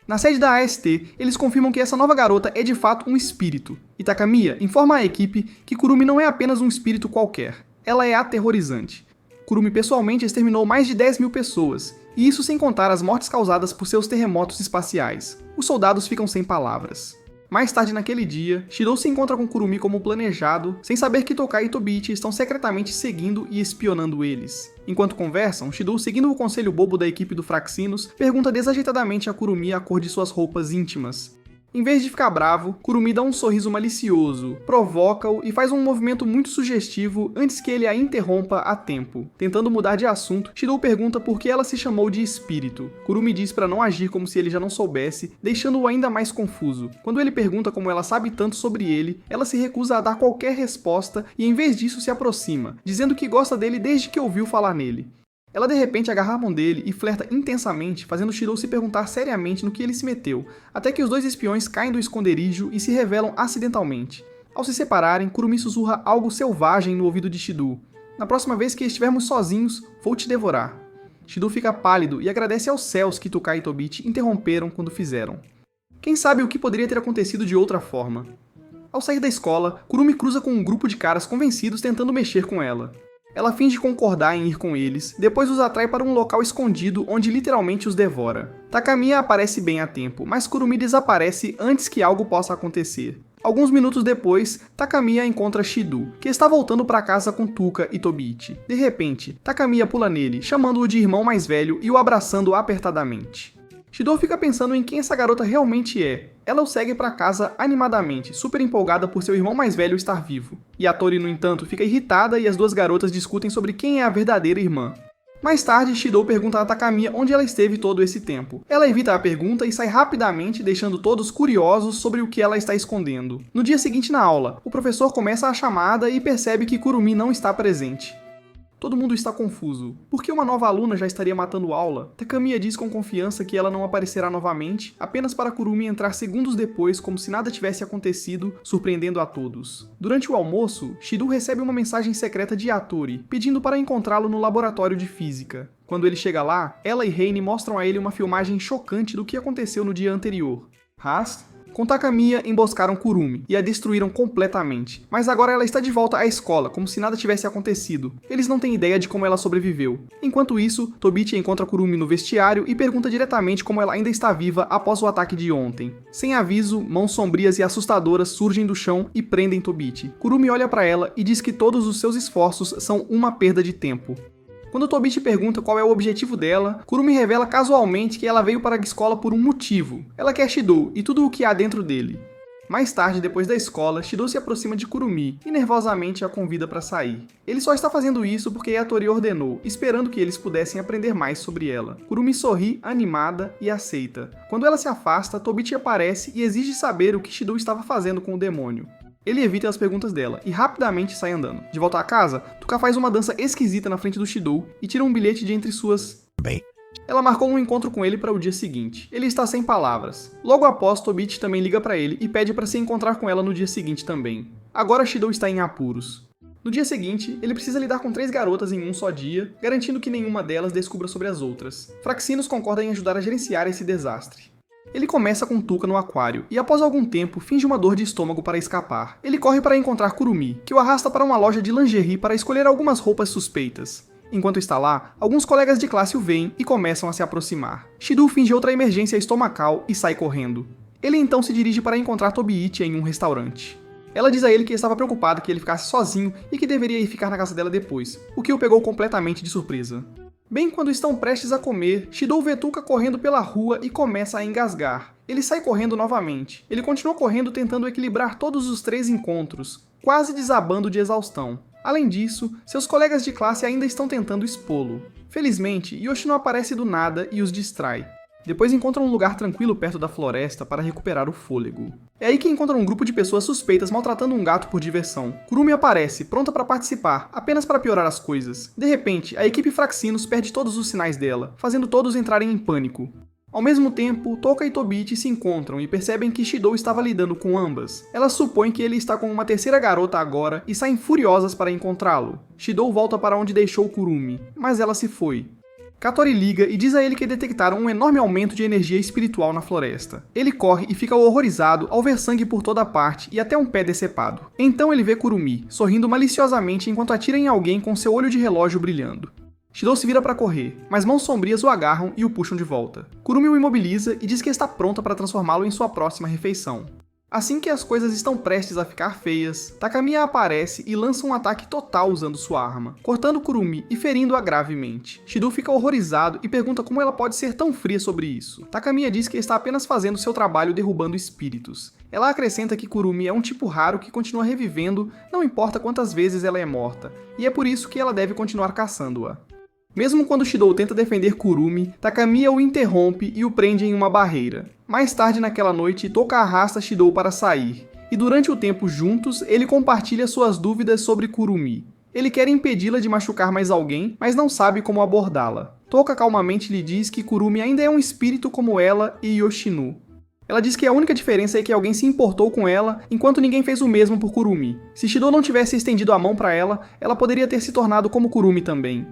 Na sede da AST, eles confirmam que essa nova garota é de fato um espírito, e Takamiya informa à equipe que Kurumi não é apenas um espírito qualquer, ela é aterrorizante. Kurumi pessoalmente exterminou mais de 10 mil pessoas, e isso sem contar as mortes causadas por seus terremotos espaciais. Os soldados ficam sem palavras. Mais tarde naquele dia, Shidou se encontra com Kurumi como planejado, sem saber que Tokai e Tobit estão secretamente seguindo e espionando eles. Enquanto conversam, Shidou, seguindo o conselho bobo da equipe do Fraxinos, pergunta desajeitadamente a Kurumi a cor de suas roupas íntimas. Em vez de ficar bravo, Kurumi dá um sorriso malicioso, provoca-o e faz um movimento muito sugestivo antes que ele a interrompa a tempo. Tentando mudar de assunto, Shidou pergunta por que ela se chamou de espírito. Kurumi diz para não agir como se ele já não soubesse, deixando-o ainda mais confuso. Quando ele pergunta como ela sabe tanto sobre ele, ela se recusa a dar qualquer resposta e em vez disso se aproxima, dizendo que gosta dele desde que ouviu falar nele. Ela de repente agarra a mão dele e flerta intensamente, fazendo Shidou se perguntar seriamente no que ele se meteu, até que os dois espiões caem do esconderijo e se revelam acidentalmente. Ao se separarem, Kurumi sussurra algo selvagem no ouvido de Shidou. Na próxima vez que estivermos sozinhos, vou te devorar. Shidou fica pálido e agradece aos céus que Tukai e Tobichi interromperam quando fizeram. Quem sabe o que poderia ter acontecido de outra forma? Ao sair da escola, Kurumi cruza com um grupo de caras convencidos tentando mexer com ela. Ela finge concordar em ir com eles, depois os atrai para um local escondido onde literalmente os devora. Takamiya aparece bem a tempo, mas Kurumi desaparece antes que algo possa acontecer. Alguns minutos depois, Takamiya encontra Shidou, que está voltando para casa com Tuka e Tobichi. De repente, Takamiya pula nele, chamando-o de irmão mais velho e o abraçando apertadamente. Shidou fica pensando em quem essa garota realmente é. Ela o segue para casa animadamente, super empolgada por seu irmão mais velho estar vivo. Yatori, no entanto, fica irritada e as duas garotas discutem sobre quem é a verdadeira irmã. Mais tarde, Shidou pergunta a Takamiya onde ela esteve todo esse tempo. Ela evita a pergunta e sai rapidamente, deixando todos curiosos sobre o que ela está escondendo. No dia seguinte na aula, o professor começa a chamada e percebe que Kurumi não está presente. Todo mundo está confuso. Por que uma nova aluna já estaria matando aula? Takamiya diz com confiança que ela não aparecerá novamente, apenas para Kurumi entrar segundos depois como se nada tivesse acontecido, surpreendendo a todos. Durante o almoço, Shidou recebe uma mensagem secreta de Yatori, pedindo para encontrá-lo no laboratório de física. Quando ele chega lá, ela e Reine mostram a ele uma filmagem chocante do que aconteceu no dia anterior. Com Takamiya, emboscaram Kurumi e a destruíram completamente. Mas agora ela está de volta à escola, como se nada tivesse acontecido. Eles não têm ideia de como ela sobreviveu. Enquanto isso, Tobichi encontra Kurumi no vestiário e pergunta diretamente como ela ainda está viva após o ataque de ontem. Sem aviso, mãos sombrias e assustadoras surgem do chão e prendem Tobichi. Kurumi olha para ela e diz que todos os seus esforços são uma perda de tempo. Quando Tobichi pergunta qual é o objetivo dela, Kurumi revela casualmente que ela veio para a escola por um motivo. Ela quer Shidou e tudo o que há dentro dele. Mais tarde, depois da escola, Shidou se aproxima de Kurumi e nervosamente a convida para sair. Ele só está fazendo isso porque Yatori ordenou, esperando que eles pudessem aprender mais sobre ela. Kurumi sorri, animada, e aceita. Quando ela se afasta, Tobichi aparece e exige saber o que Shidou estava fazendo com o demônio. Ele evita as perguntas dela e rapidamente sai andando. De volta à casa, Tuka faz uma dança esquisita na frente do Shidou e tira um bilhete de entre suas... Ela marcou um encontro com ele para o dia seguinte. Ele está sem palavras. Logo após, Tobichi também liga para ele e pede para se encontrar com ela no dia seguinte também. Agora Shidou está em apuros. No dia seguinte, ele precisa lidar com 3 garotas em um só dia, garantindo que nenhuma delas descubra sobre as outras. Fraxinos concorda em ajudar a gerenciar esse desastre. Ele começa com Tuka no aquário, e após algum tempo, finge uma dor de estômago para escapar. Ele corre para encontrar Kurumi, que o arrasta para uma loja de lingerie para escolher algumas roupas suspeitas. Enquanto está lá, alguns colegas de classe o veem e começam a se aproximar. Shidou finge outra emergência estomacal e sai correndo. Ele então se dirige para encontrar Tobichi em um restaurante. Ela diz a ele que estava preocupada que ele ficasse sozinho e que deveria ir ficar na casa dela depois, o que o pegou completamente de surpresa. Bem quando estão prestes a comer, Shidou vê Tuka correndo pela rua e começa a engasgar. Ele sai correndo novamente. Ele continua correndo tentando equilibrar todos os 3 encontros, quase desabando de exaustão. Além disso, seus colegas de classe ainda estão tentando expô-lo. Felizmente, Yoshino aparece do nada e os distrai. Depois encontram um lugar tranquilo perto da floresta para recuperar o fôlego. É aí que encontram um grupo de pessoas suspeitas maltratando um gato por diversão. Kurumi aparece, pronta para participar, apenas para piorar as coisas. De repente, a equipe Fraxinos perde todos os sinais dela, fazendo todos entrarem em pânico. Ao mesmo tempo, Tuka e Tobichi se encontram e percebem que Shidou estava lidando com ambas. Elas supõem que ele está com uma terceira garota agora e saem furiosas para encontrá-lo. Shidou volta para onde deixou Kurumi, mas ela se foi. Katori liga e diz a ele que detectaram um enorme aumento de energia espiritual na floresta. Ele corre e fica horrorizado ao ver sangue por toda parte e até um pé decepado. Então ele vê Kurumi, sorrindo maliciosamente enquanto atira em alguém com seu olho de relógio brilhando. Shidou se vira para correr, mas mãos sombrias o agarram e o puxam de volta. Kurumi o imobiliza e diz que está pronta para transformá-lo em sua próxima refeição. Assim que as coisas estão prestes a ficar feias, Takamiya aparece e lança um ataque total usando sua arma, cortando Kurumi e ferindo-a gravemente. Shido fica horrorizado e pergunta como ela pode ser tão fria sobre isso. Takamiya diz que está apenas fazendo seu trabalho derrubando espíritos. Ela acrescenta que Kurumi é um tipo raro que continua revivendo, não importa quantas vezes ela é morta, e é por isso que ela deve continuar caçando-a. Mesmo quando Shido tenta defender Kurumi, Takamiya o interrompe e o prende em uma barreira. Mais tarde naquela noite, Toka arrasta Shido para sair, e durante o tempo juntos, ele compartilha suas dúvidas sobre Kurumi. Ele quer impedi-la de machucar mais alguém, mas não sabe como abordá-la. Toka calmamente lhe diz que Kurumi ainda é um espírito como ela e Yoshino. Ela diz que a única diferença é que alguém se importou com ela, enquanto ninguém fez o mesmo por Kurumi. Se Shido não tivesse estendido a mão para ela, ela poderia ter se tornado como Kurumi também.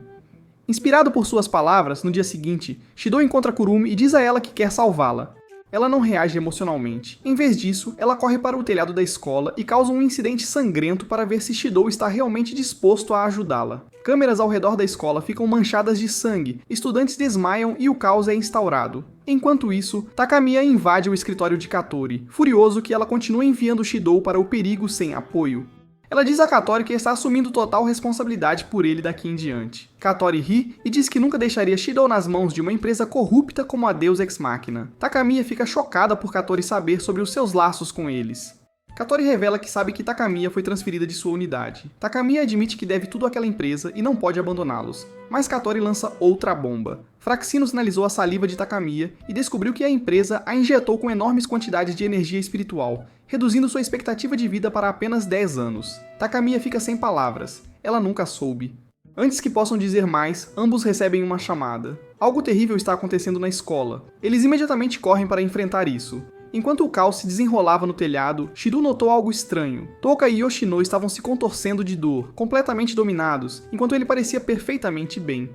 Inspirado por suas palavras, no dia seguinte, Shido encontra Kurumi e diz a ela que quer salvá-la. Ela não reage emocionalmente. Em vez disso, ela corre para o telhado da escola e causa um incidente sangrento para ver se Shido está realmente disposto a ajudá-la. Câmeras ao redor da escola ficam manchadas de sangue, estudantes desmaiam e o caos é instaurado. Enquanto isso, Takamiya invade o escritório de Katori, furioso que ela continua enviando Shido para o perigo sem apoio. Ela diz a Katori que está assumindo total responsabilidade por ele daqui em diante. Katori ri e diz que nunca deixaria Shido nas mãos de uma empresa corrupta como a Deus Ex Machina. Takamiya fica chocada por Katori saber sobre os seus laços com eles. Katori revela que sabe que Takamiya foi transferida de sua unidade. Takamiya admite que deve tudo àquela empresa e não pode abandoná-los. Mas Katori lança outra bomba. Fraxino sinalizou a saliva de Takamiya e descobriu que a empresa a injetou com enormes quantidades de energia espiritual, reduzindo sua expectativa de vida para apenas 10 anos. Takamiya fica sem palavras. Ela nunca soube. Antes que possam dizer mais, ambos recebem uma chamada. Algo terrível está acontecendo na escola. Eles imediatamente correm para enfrentar isso. Enquanto o caos se desenrolava no telhado, Shido notou algo estranho. Toka e Yoshino estavam se contorcendo de dor, completamente dominados, enquanto ele parecia perfeitamente bem.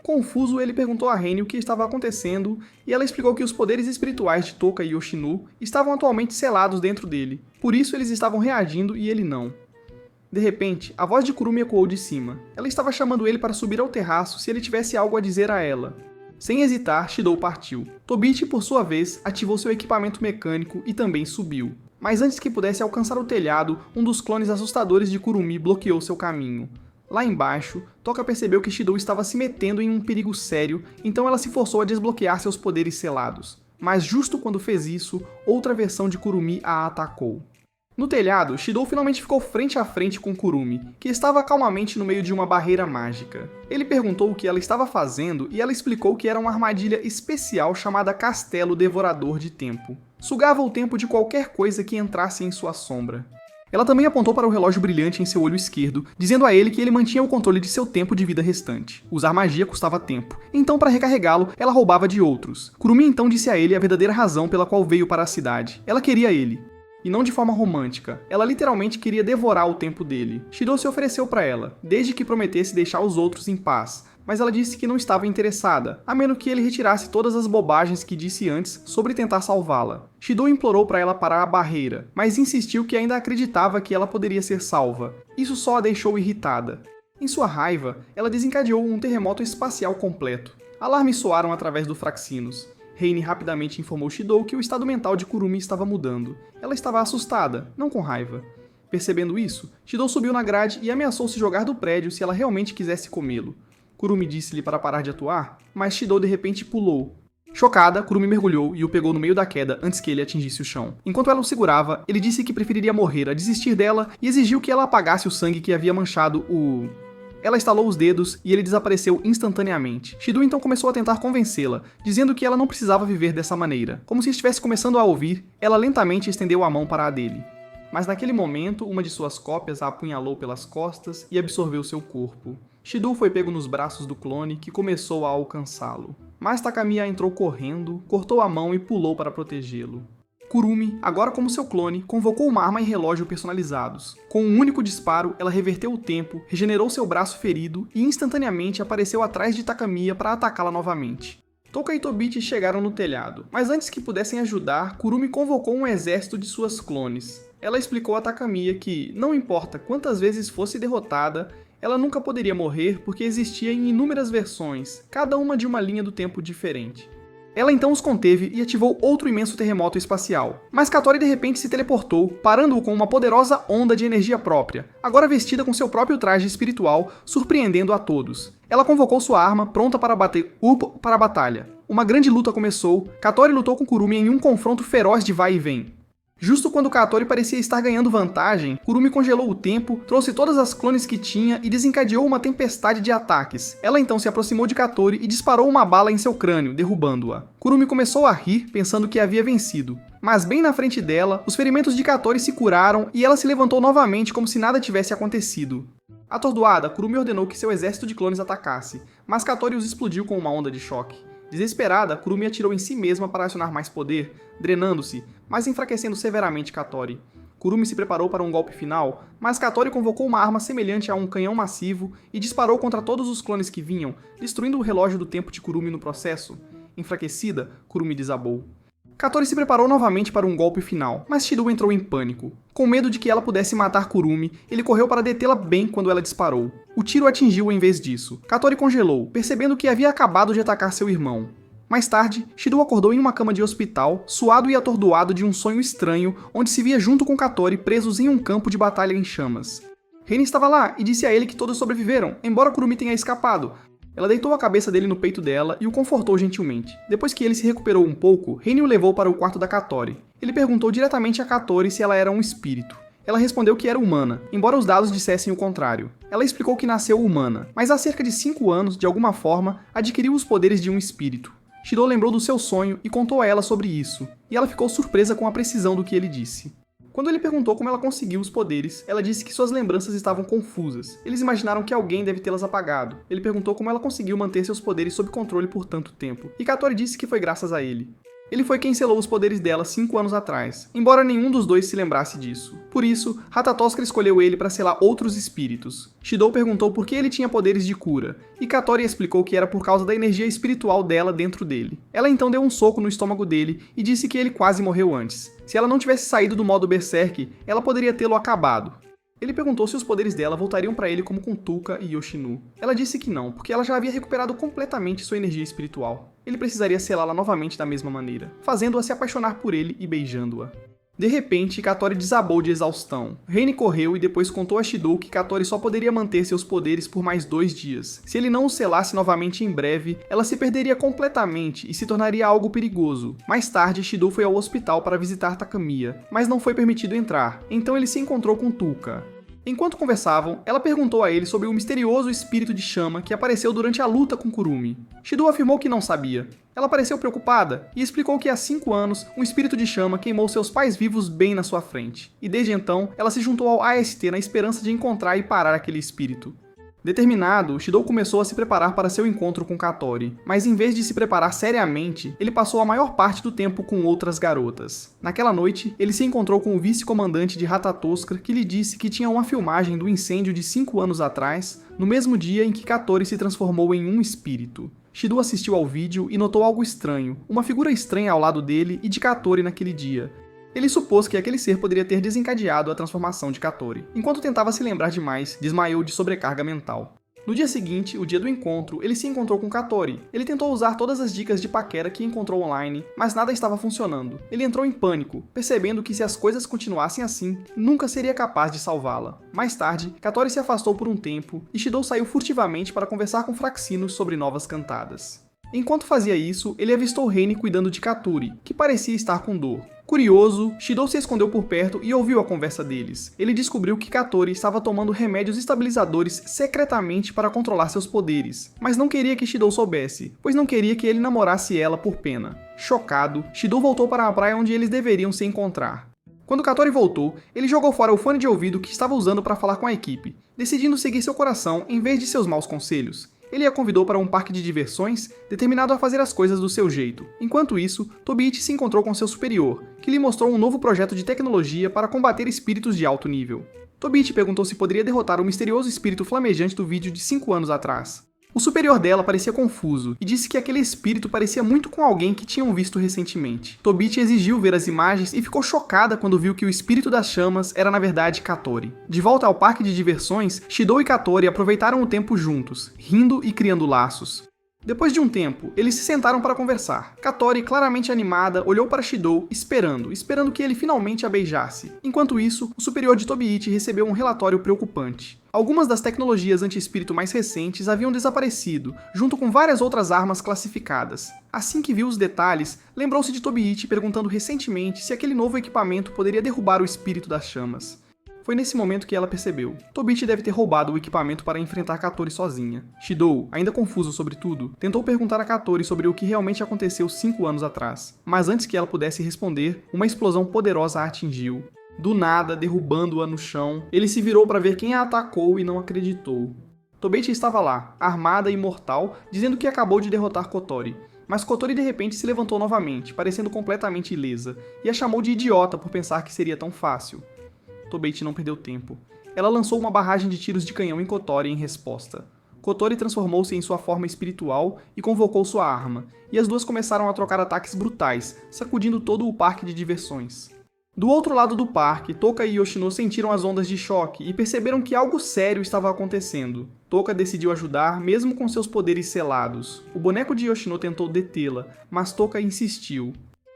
Confuso, ele perguntou a Reni o que estava acontecendo, e ela explicou que os poderes espirituais de Toka e Yoshino estavam atualmente selados dentro dele, por isso eles estavam reagindo e ele não. De repente, a voz de Kurumi ecoou de cima. Ela estava chamando ele para subir ao terraço se ele tivesse algo a dizer a ela. Sem hesitar, Shido partiu. Tobichi, por sua vez, ativou seu equipamento mecânico e também subiu. Mas antes que pudesse alcançar o telhado, um dos clones assustadores de Kurumi bloqueou seu caminho. Lá embaixo, Toka percebeu que Shido estava se metendo em um perigo sério, então ela se forçou a desbloquear seus poderes selados. Mas justo quando fez isso, outra versão de Kurumi a atacou. No telhado, Shido finalmente ficou frente a frente com Kurumi, que estava calmamente no meio de uma barreira mágica. Ele perguntou o que ela estava fazendo e ela explicou que era uma armadilha especial chamada Castelo Devorador de Tempo. Sugava o tempo de qualquer coisa que entrasse em sua sombra. Ela também apontou para o relógio brilhante em seu olho esquerdo, dizendo a ele que ele mantinha o controle de seu tempo de vida restante. Usar magia custava tempo, então para recarregá-lo, ela roubava de outros. Kurumi então disse a ele a verdadeira razão pela qual veio para a cidade. Ela queria ele. E não de forma romântica, ela literalmente queria devorar o tempo dele. Shido se ofereceu para ela, desde que prometesse deixar os outros em paz, mas ela disse que não estava interessada, a menos que ele retirasse todas as bobagens que disse antes sobre tentar salvá-la. Shido implorou para ela parar a barreira, mas insistiu que ainda acreditava que ela poderia ser salva. Isso só a deixou irritada. Em sua raiva, ela desencadeou um terremoto espacial completo. Alarmes soaram através do Fraxinos. Reine rapidamente informou Shido que o estado mental de Kurumi estava mudando. Ela estava assustada, não com raiva. Percebendo isso, Shido subiu na grade e ameaçou se jogar do prédio se ela realmente quisesse comê-lo. Kurumi disse-lhe para parar de atuar, mas Shido de repente pulou. Chocada, Kurumi mergulhou e o pegou no meio da queda antes que ele atingisse o chão. Enquanto ela o segurava, ele disse que preferiria morrer a desistir dela e exigiu que ela apagasse o sangue que havia manchado o... Ela estalou os dedos e ele desapareceu instantaneamente. Shido então começou a tentar convencê-la, dizendo que ela não precisava viver dessa maneira. Como se estivesse começando a ouvir, ela lentamente estendeu a mão para a dele. Mas naquele momento, uma de suas cópias a apunhalou pelas costas e absorveu seu corpo. Shido foi pego nos braços do clone, que começou a alcançá-lo. Mas Takamiya entrou correndo, cortou a mão e pulou para protegê-lo. Kurumi, agora como seu clone, convocou uma arma e relógio personalizados. Com um único disparo, ela reverteu o tempo, regenerou seu braço ferido e instantaneamente apareceu atrás de Takamiya para atacá-la novamente. Toka e Tobichi chegaram no telhado, mas antes que pudessem ajudar, Kurumi convocou um exército de suas clones. Ela explicou a Takamiya que, não importa quantas vezes fosse derrotada, ela nunca poderia morrer porque existia em inúmeras versões, cada uma de uma linha do tempo diferente. Ela então os conteve e ativou outro imenso terremoto espacial. Mas Katori de repente se teleportou, parando-o com uma poderosa onda de energia própria, agora vestida com seu próprio traje espiritual, surpreendendo a todos. Ela convocou sua arma, pronta para para a batalha. Uma grande luta começou, Katori lutou com Kurumi em um confronto feroz de vai e vem. Justo quando Katori parecia estar ganhando vantagem, Kurumi congelou o tempo, trouxe todas as clones que tinha e desencadeou uma tempestade de ataques. Ela então se aproximou de Katori e disparou uma bala em seu crânio, derrubando-a. Kurumi começou a rir, pensando que havia vencido. Mas bem na frente dela, os ferimentos de Katori se curaram e ela se levantou novamente como se nada tivesse acontecido. Atordoada, Kurumi ordenou que seu exército de clones atacasse, mas Katori os explodiu com uma onda de choque. Desesperada, Kurumi atirou em si mesma para acionar mais poder, drenando-se, mas enfraquecendo severamente Katori. Kurumi se preparou para um golpe final, mas Katori convocou uma arma semelhante a um canhão massivo e disparou contra todos os clones que vinham, destruindo o relógio do tempo de Kurumi no processo. Enfraquecida, Kurumi desabou. Katori se preparou novamente para um golpe final, mas Shidou entrou em pânico. Com medo de que ela pudesse matar Kurumi, ele correu para detê-la bem quando ela disparou. O tiro atingiu em vez disso. Katori congelou, percebendo que havia acabado de atacar seu irmão. Mais tarde, Shidou acordou em uma cama de hospital, suado e atordoado de um sonho estranho, onde se via junto com Katori presos em um campo de batalha em chamas. Reine estava lá e disse a ele que todos sobreviveram, embora Kurumi tenha escapado. Ela deitou a cabeça dele no peito dela e o confortou gentilmente. Depois que ele se recuperou um pouco, Reine o levou para o quarto da Katori. Ele perguntou diretamente a Katori se ela era um espírito. Ela respondeu que era humana, embora os dados dissessem o contrário. Ela explicou que nasceu humana, mas há cerca de 5 anos, de alguma forma, adquiriu os poderes de um espírito. Shidou lembrou do seu sonho e contou a ela sobre isso, e ela ficou surpresa com a precisão do que ele disse. Quando ele perguntou como ela conseguiu os poderes, ela disse que suas lembranças estavam confusas. Eles imaginaram que alguém deve tê-las apagado. Ele perguntou como ela conseguiu manter seus poderes sob controle por tanto tempo, e Katori disse que foi graças a ele. Ele foi quem selou os poderes dela 5 anos atrás, embora nenhum dos dois se lembrasse disso. Por isso, Ratatoskra escolheu ele para selar outros espíritos. Shidou perguntou por que ele tinha poderes de cura, e Katori explicou que era por causa da energia espiritual dela dentro dele. Ela então deu um soco no estômago dele e disse que ele quase morreu antes. Se ela não tivesse saído do modo Berserk, ela poderia tê-lo acabado. Ele perguntou se os poderes dela voltariam para ele como com Tulka e Yoshinu. Ela disse que não, porque ela já havia recuperado completamente sua energia espiritual. Ele precisaria selá-la novamente da mesma maneira, fazendo-a se apaixonar por ele e beijando-a. De repente, Katori desabou de exaustão. Reine correu e depois contou a Shidou que Katori só poderia manter seus poderes por mais 2 dias. Se ele não os selasse novamente em breve, ela se perderia completamente e se tornaria algo perigoso. Mais tarde, Shidou foi ao hospital para visitar Takamiya, mas não foi permitido entrar, então ele se encontrou com Tulka. Enquanto conversavam, ela perguntou a ele sobre o misterioso espírito de chama que apareceu durante a luta com Kurumi. Shidou afirmou que não sabia. Ela pareceu preocupada e explicou que há 5 anos, um espírito de chama queimou seus pais vivos bem na sua frente. E desde então, ela se juntou ao AST na esperança de encontrar e parar aquele espírito. Determinado, Shidou começou a se preparar para seu encontro com Katori, mas em vez de se preparar seriamente, ele passou a maior parte do tempo com outras garotas. Naquela noite, ele se encontrou com o vice-comandante de Ratatoskra, que lhe disse que tinha uma filmagem do incêndio de 5 anos atrás, no mesmo dia em que Katori se transformou em um espírito. Shidou assistiu ao vídeo e notou algo estranho, uma figura estranha ao lado dele e de Katori naquele dia. Ele supôs que aquele ser poderia ter desencadeado a transformação de Katori. Enquanto tentava se lembrar demais, desmaiou de sobrecarga mental. No dia seguinte, o dia do encontro, ele se encontrou com Katori. Ele tentou usar todas as dicas de paquera que encontrou online, mas nada estava funcionando. Ele entrou em pânico, percebendo que se as coisas continuassem assim, nunca seria capaz de salvá-la. Mais tarde, Katori se afastou por um tempo e Shidou saiu furtivamente para conversar com Fraxinos sobre novas cantadas. Enquanto fazia isso, ele avistou Reine cuidando de Katori, que parecia estar com dor. Curioso, Shidou se escondeu por perto e ouviu a conversa deles. Ele descobriu que Katori estava tomando remédios estabilizadores secretamente para controlar seus poderes, mas não queria que Shidou soubesse, pois não queria que ele namorasse ela por pena. Chocado, Shidou voltou para a praia onde eles deveriam se encontrar. Quando Katori voltou, ele jogou fora o fone de ouvido que estava usando para falar com a equipe, decidindo seguir seu coração em vez de seus maus conselhos. Ele a convidou para um parque de diversões, determinado a fazer as coisas do seu jeito. Enquanto isso, Tobiichi se encontrou com seu superior, que lhe mostrou um novo projeto de tecnologia para combater espíritos de alto nível. Tobiichi perguntou se poderia derrotar o misterioso espírito flamejante do vídeo de 5 anos atrás. O superior dela parecia confuso e disse que aquele espírito parecia muito com alguém que tinham visto recentemente. Tobiichi exigiu ver as imagens e ficou chocada quando viu que o espírito das chamas era na verdade Katori. De volta ao parque de diversões, Shidou e Katori aproveitaram o tempo juntos, rindo e criando laços. Depois de um tempo, eles se sentaram para conversar. Katori, claramente animada, olhou para Shidou, esperando que ele finalmente a beijasse. Enquanto isso, o superior de Tobiichi recebeu um relatório preocupante. Algumas das tecnologias anti-espírito mais recentes haviam desaparecido, junto com várias outras armas classificadas. Assim que viu os detalhes, lembrou-se de Tobiichi perguntando recentemente se aquele novo equipamento poderia derrubar o espírito das chamas. Foi nesse momento que ela percebeu. Tobiichi deve ter roubado o equipamento para enfrentar Katori sozinha. Shidou, ainda confuso sobre tudo, tentou perguntar a Katori sobre o que realmente aconteceu 5 anos atrás. Mas antes que ela pudesse responder, uma explosão poderosa a atingiu. Do nada, derrubando-a no chão, ele se virou para ver quem a atacou e não acreditou. Tobiichi estava lá, armada e mortal, dizendo que acabou de derrotar Kotori. Mas Kotori de repente se levantou novamente, parecendo completamente ilesa, e a chamou de idiota por pensar que seria tão fácil. Tobiichi não perdeu tempo. Ela lançou uma barragem de tiros de canhão em Kotori em resposta. Kotori transformou-se em sua forma espiritual e convocou sua arma, e as duas começaram a trocar ataques brutais, sacudindo todo o parque de diversões. Do outro lado do parque, Toka e Yoshino sentiram as ondas de choque e perceberam que algo sério estava acontecendo. Toka decidiu ajudar, mesmo com seus poderes selados. O boneco de Yoshino tentou detê-la, mas Toka insistiu.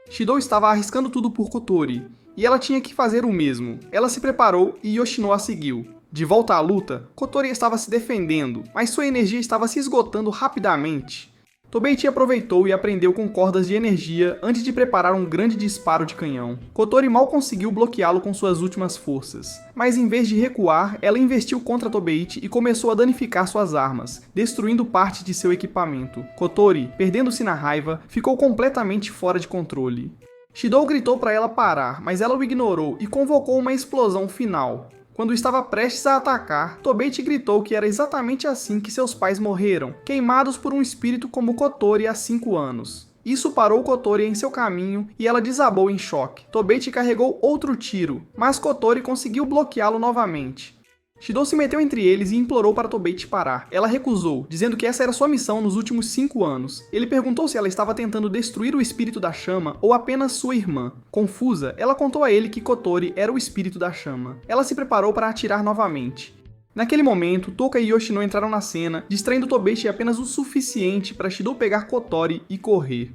Shidou estava arriscando tudo por Kotori, e ela tinha que fazer o mesmo. Ela se preparou e Yoshino a seguiu. De volta à luta, Kotori estava se defendendo, mas sua energia estava se esgotando rapidamente. Tobiichi aproveitou e aprendeu com cordas de energia antes de preparar um grande disparo de canhão. Kotori mal conseguiu bloqueá-lo com suas últimas forças, mas em vez de recuar, ela investiu contra Tobiichi e começou a danificar suas armas, destruindo parte de seu equipamento. Kotori, perdendo-se na raiva, ficou completamente fora de controle. Shidou gritou para ela parar, mas ela o ignorou e convocou uma explosão final. Quando estava prestes a atacar, Tobiichi gritou que era exatamente assim que seus pais morreram, queimados por um espírito como Kotori há 5 anos. Isso parou Kotori em seu caminho e ela desabou em choque. Tobiichi carregou outro tiro, mas Kotori conseguiu bloqueá-lo novamente. Shidou se meteu entre eles e implorou para Tobiichi parar. Ela recusou, dizendo que essa era sua missão nos últimos 5 anos. Ele perguntou se ela estava tentando destruir o espírito da chama ou apenas sua irmã. Confusa, ela contou a ele que Kotori era o espírito da chama. Ela se preparou para atirar novamente. Naquele momento, Toka e Yoshino entraram na cena, distraindo Tobiichi apenas o suficiente para Shidou pegar Kotori e correr.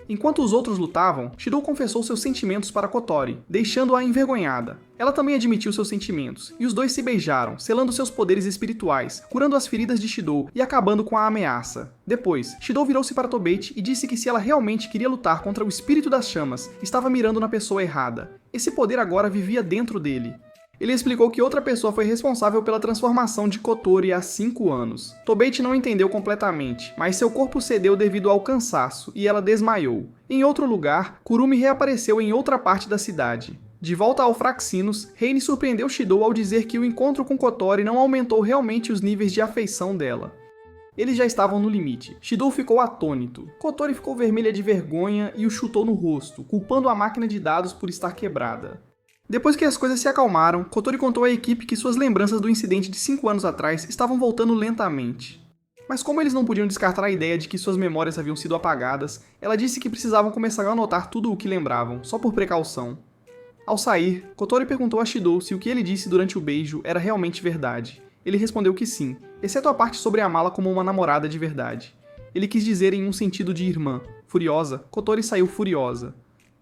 Enquanto os outros lutavam, Shidou confessou seus sentimentos para Kotori, deixando-a envergonhada. Ela também admitiu seus sentimentos, e os dois se beijaram, selando seus poderes espirituais, curando as feridas de Shidou e acabando com a ameaça. Depois, Shidou virou-se para Tobiichi e disse que se ela realmente queria lutar contra o espírito das chamas, estava mirando na pessoa errada. Esse poder agora vivia dentro dele. Ele explicou que outra pessoa foi responsável pela transformação de Kotori há 5 anos. Tobiichi não entendeu completamente, mas seu corpo cedeu devido ao cansaço e ela desmaiou. Em outro lugar, Kurumi reapareceu em outra parte da cidade. De volta ao Fraxinos, Reine surpreendeu Shidou ao dizer que o encontro com Kotori não aumentou realmente os níveis de afeição dela. Eles já estavam no limite. Shidou ficou atônito. Kotori ficou vermelha de vergonha e o chutou no rosto, culpando a máquina de dados por estar quebrada. Depois que as coisas se acalmaram, Kotori contou à equipe que suas lembranças do incidente de 5 anos atrás estavam voltando lentamente. Mas como eles não podiam descartar a ideia de que suas memórias haviam sido apagadas, ela disse que precisavam começar a anotar tudo o que lembravam, só por precaução. Ao sair, Kotori perguntou a Shidou se o que ele disse durante o beijo era realmente verdade. Ele respondeu que sim, exceto a parte sobre amá-la como uma namorada de verdade. Ele quis dizer em um sentido de irmã. Furiosa, Kotori saiu furiosa.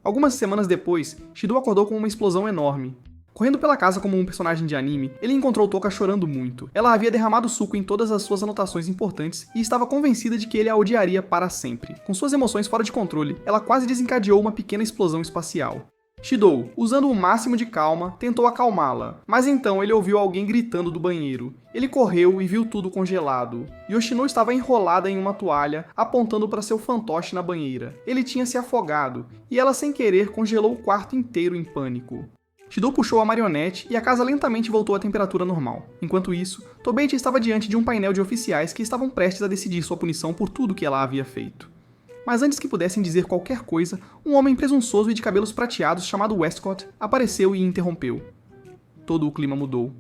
Algumas semanas depois, Shidou acordou com uma explosão enorme. Correndo pela casa como um personagem de anime, ele encontrou Toka chorando muito. Ela havia derramado suco em todas as suas anotações importantes e estava convencida de que ele a odiaria para sempre. Com suas emoções fora de controle, ela quase desencadeou uma pequena explosão espacial. Shidou, usando o máximo de calma, tentou acalmá-la, mas então ele ouviu alguém gritando do banheiro. Ele correu e viu tudo congelado. Yoshino estava enrolada em uma toalha, apontando para seu fantoche na banheira. Ele tinha se afogado, e ela sem querer congelou o quarto inteiro em pânico. Shidou puxou a marionete e a casa lentamente voltou à temperatura normal. Enquanto isso, Tobiichi estava diante de um painel de oficiais que estavam prestes a decidir sua punição por tudo que ela havia feito. Mas antes que pudessem dizer qualquer coisa, um homem presunçoso e de cabelos prateados chamado Westcott apareceu e interrompeu. Todo o clima mudou.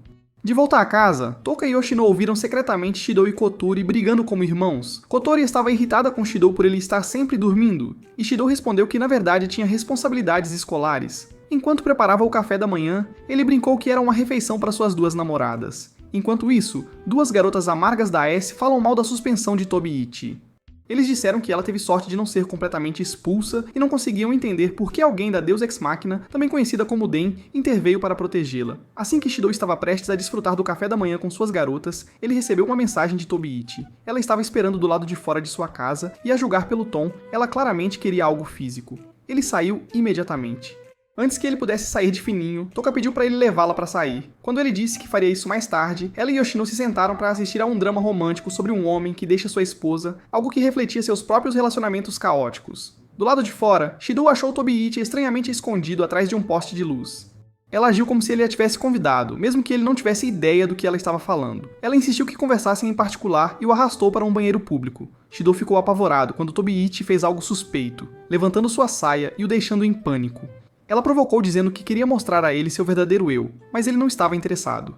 De volta à casa, Toka e Yoshino ouviram secretamente Shidou e Kotori brigando como irmãos. Kotori estava irritada com Shidou por ele estar sempre dormindo, e Shidou respondeu que na verdade tinha responsabilidades escolares. Enquanto preparava o café da manhã, ele brincou que era uma refeição para suas duas namoradas. Enquanto isso, duas garotas amargas da S falam mal da suspensão de Tobiichi. Eles disseram que ela teve sorte de não ser completamente expulsa e não conseguiam entender por que alguém da Deus Ex Machina, também conhecida como Den, interveio para protegê-la. Assim que Shidou estava prestes a desfrutar do café da manhã com suas garotas, ele recebeu uma mensagem de Tobi-Ichi. Ela estava esperando do lado de fora de sua casa e, a julgar pelo tom, ela claramente queria algo físico. Ele saiu imediatamente. Antes que ele pudesse sair de fininho, Toka pediu para ele levá-la para sair. Quando ele disse que faria isso mais tarde, ela e Yoshino se sentaram para assistir a um drama romântico sobre um homem que deixa sua esposa, algo que refletia seus próprios relacionamentos caóticos. Do lado de fora, Shidou achou Tobi-Ichi estranhamente escondido atrás de um poste de luz. Ela agiu como se ele a tivesse convidado, mesmo que ele não tivesse ideia do que ela estava falando. Ela insistiu que conversassem em particular e o arrastou para um banheiro público. Shidou ficou apavorado quando Tobi-Ichi fez algo suspeito, levantando sua saia e o deixando em pânico. Ela provocou dizendo que queria mostrar a ele seu verdadeiro eu, mas ele não estava interessado.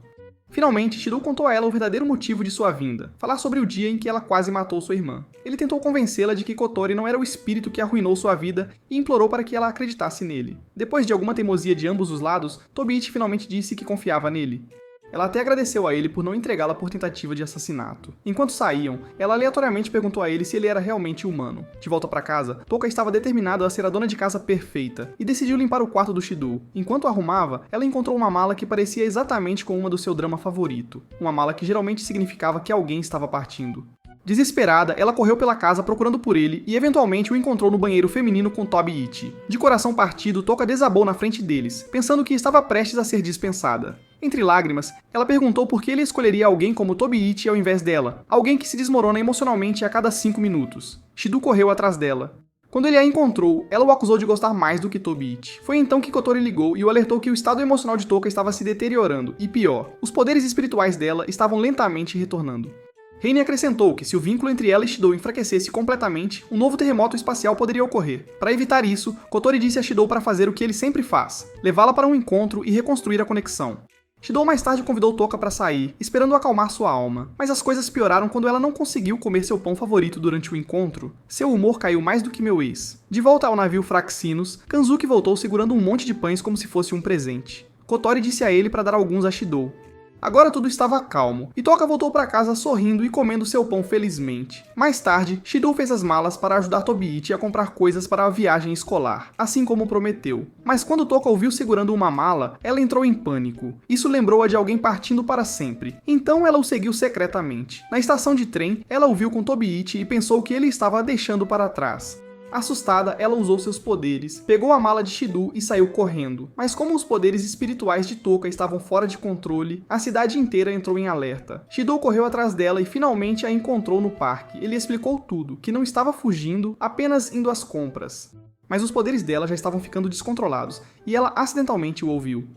Finalmente, Shidou contou a ela o verdadeiro motivo de sua vinda, falar sobre o dia em que ela quase matou sua irmã. Ele tentou convencê-la de que Kotori não era o espírito que arruinou sua vida e implorou para que ela acreditasse nele. Depois de alguma teimosia de ambos os lados, Tobi-Ichi finalmente disse que confiava nele. Ela até agradeceu a ele por não entregá-la por tentativa de assassinato. Enquanto saíam, ela aleatoriamente perguntou a ele se ele era realmente humano. De volta para casa, Toka estava determinada a ser a dona de casa perfeita e decidiu limpar o quarto do Shidou. Enquanto arrumava, ela encontrou uma mala que parecia exatamente com uma do seu drama favorito. Uma mala que geralmente significava que alguém estava partindo. Desesperada, ela correu pela casa procurando por ele e eventualmente o encontrou no banheiro feminino com Tobi-Ichi. De coração partido, Toka desabou na frente deles, pensando que estava prestes a ser dispensada. Entre lágrimas, ela perguntou por que ele escolheria alguém como Tobi-Ichi ao invés dela, alguém que se desmorona emocionalmente a cada 5 minutos. Shidou correu atrás dela. Quando ele a encontrou, ela o acusou de gostar mais do que Tobi-Ichi. Foi então que Kotori ligou e o alertou que o estado emocional de Toka estava se deteriorando, e pior, os poderes espirituais dela estavam lentamente retornando. Reine acrescentou que se o vínculo entre ela e Shidou enfraquecesse completamente, um novo terremoto espacial poderia ocorrer. Para evitar isso, Kotori disse a Shidou para fazer o que ele sempre faz, levá-la para um encontro e reconstruir a conexão. Shidou mais tarde convidou Toka para sair, esperando acalmar sua alma, mas as coisas pioraram quando ela não conseguiu comer seu pão favorito durante o encontro. Seu humor caiu mais do que meu ex. De volta ao navio Fraxinos, Kanzuki voltou segurando um monte de pães como se fosse um presente. Kotori disse a ele para dar alguns a Shidou. Agora tudo estava calmo, e Toka voltou para casa sorrindo e comendo seu pão felizmente. Mais tarde, Shidou fez as malas para ajudar Tobi-Ichi a comprar coisas para a viagem escolar, assim como prometeu. Mas quando Toka o viu segurando uma mala, ela entrou em pânico. Isso lembrou-a de alguém partindo para sempre. Então ela o seguiu secretamente. Na estação de trem, ela o viu com Tobi-Ichi e pensou que ele estava a deixando para trás. Assustada, ela usou seus poderes, pegou a mala de Shidou e saiu correndo. Mas como os poderes espirituais de Toka estavam fora de controle, a cidade inteira entrou em alerta. Shidou correu atrás dela e finalmente a encontrou no parque. Ele explicou tudo, que não estava fugindo, apenas indo às compras. Mas os poderes dela já estavam ficando descontrolados, e ela acidentalmente o ouviu.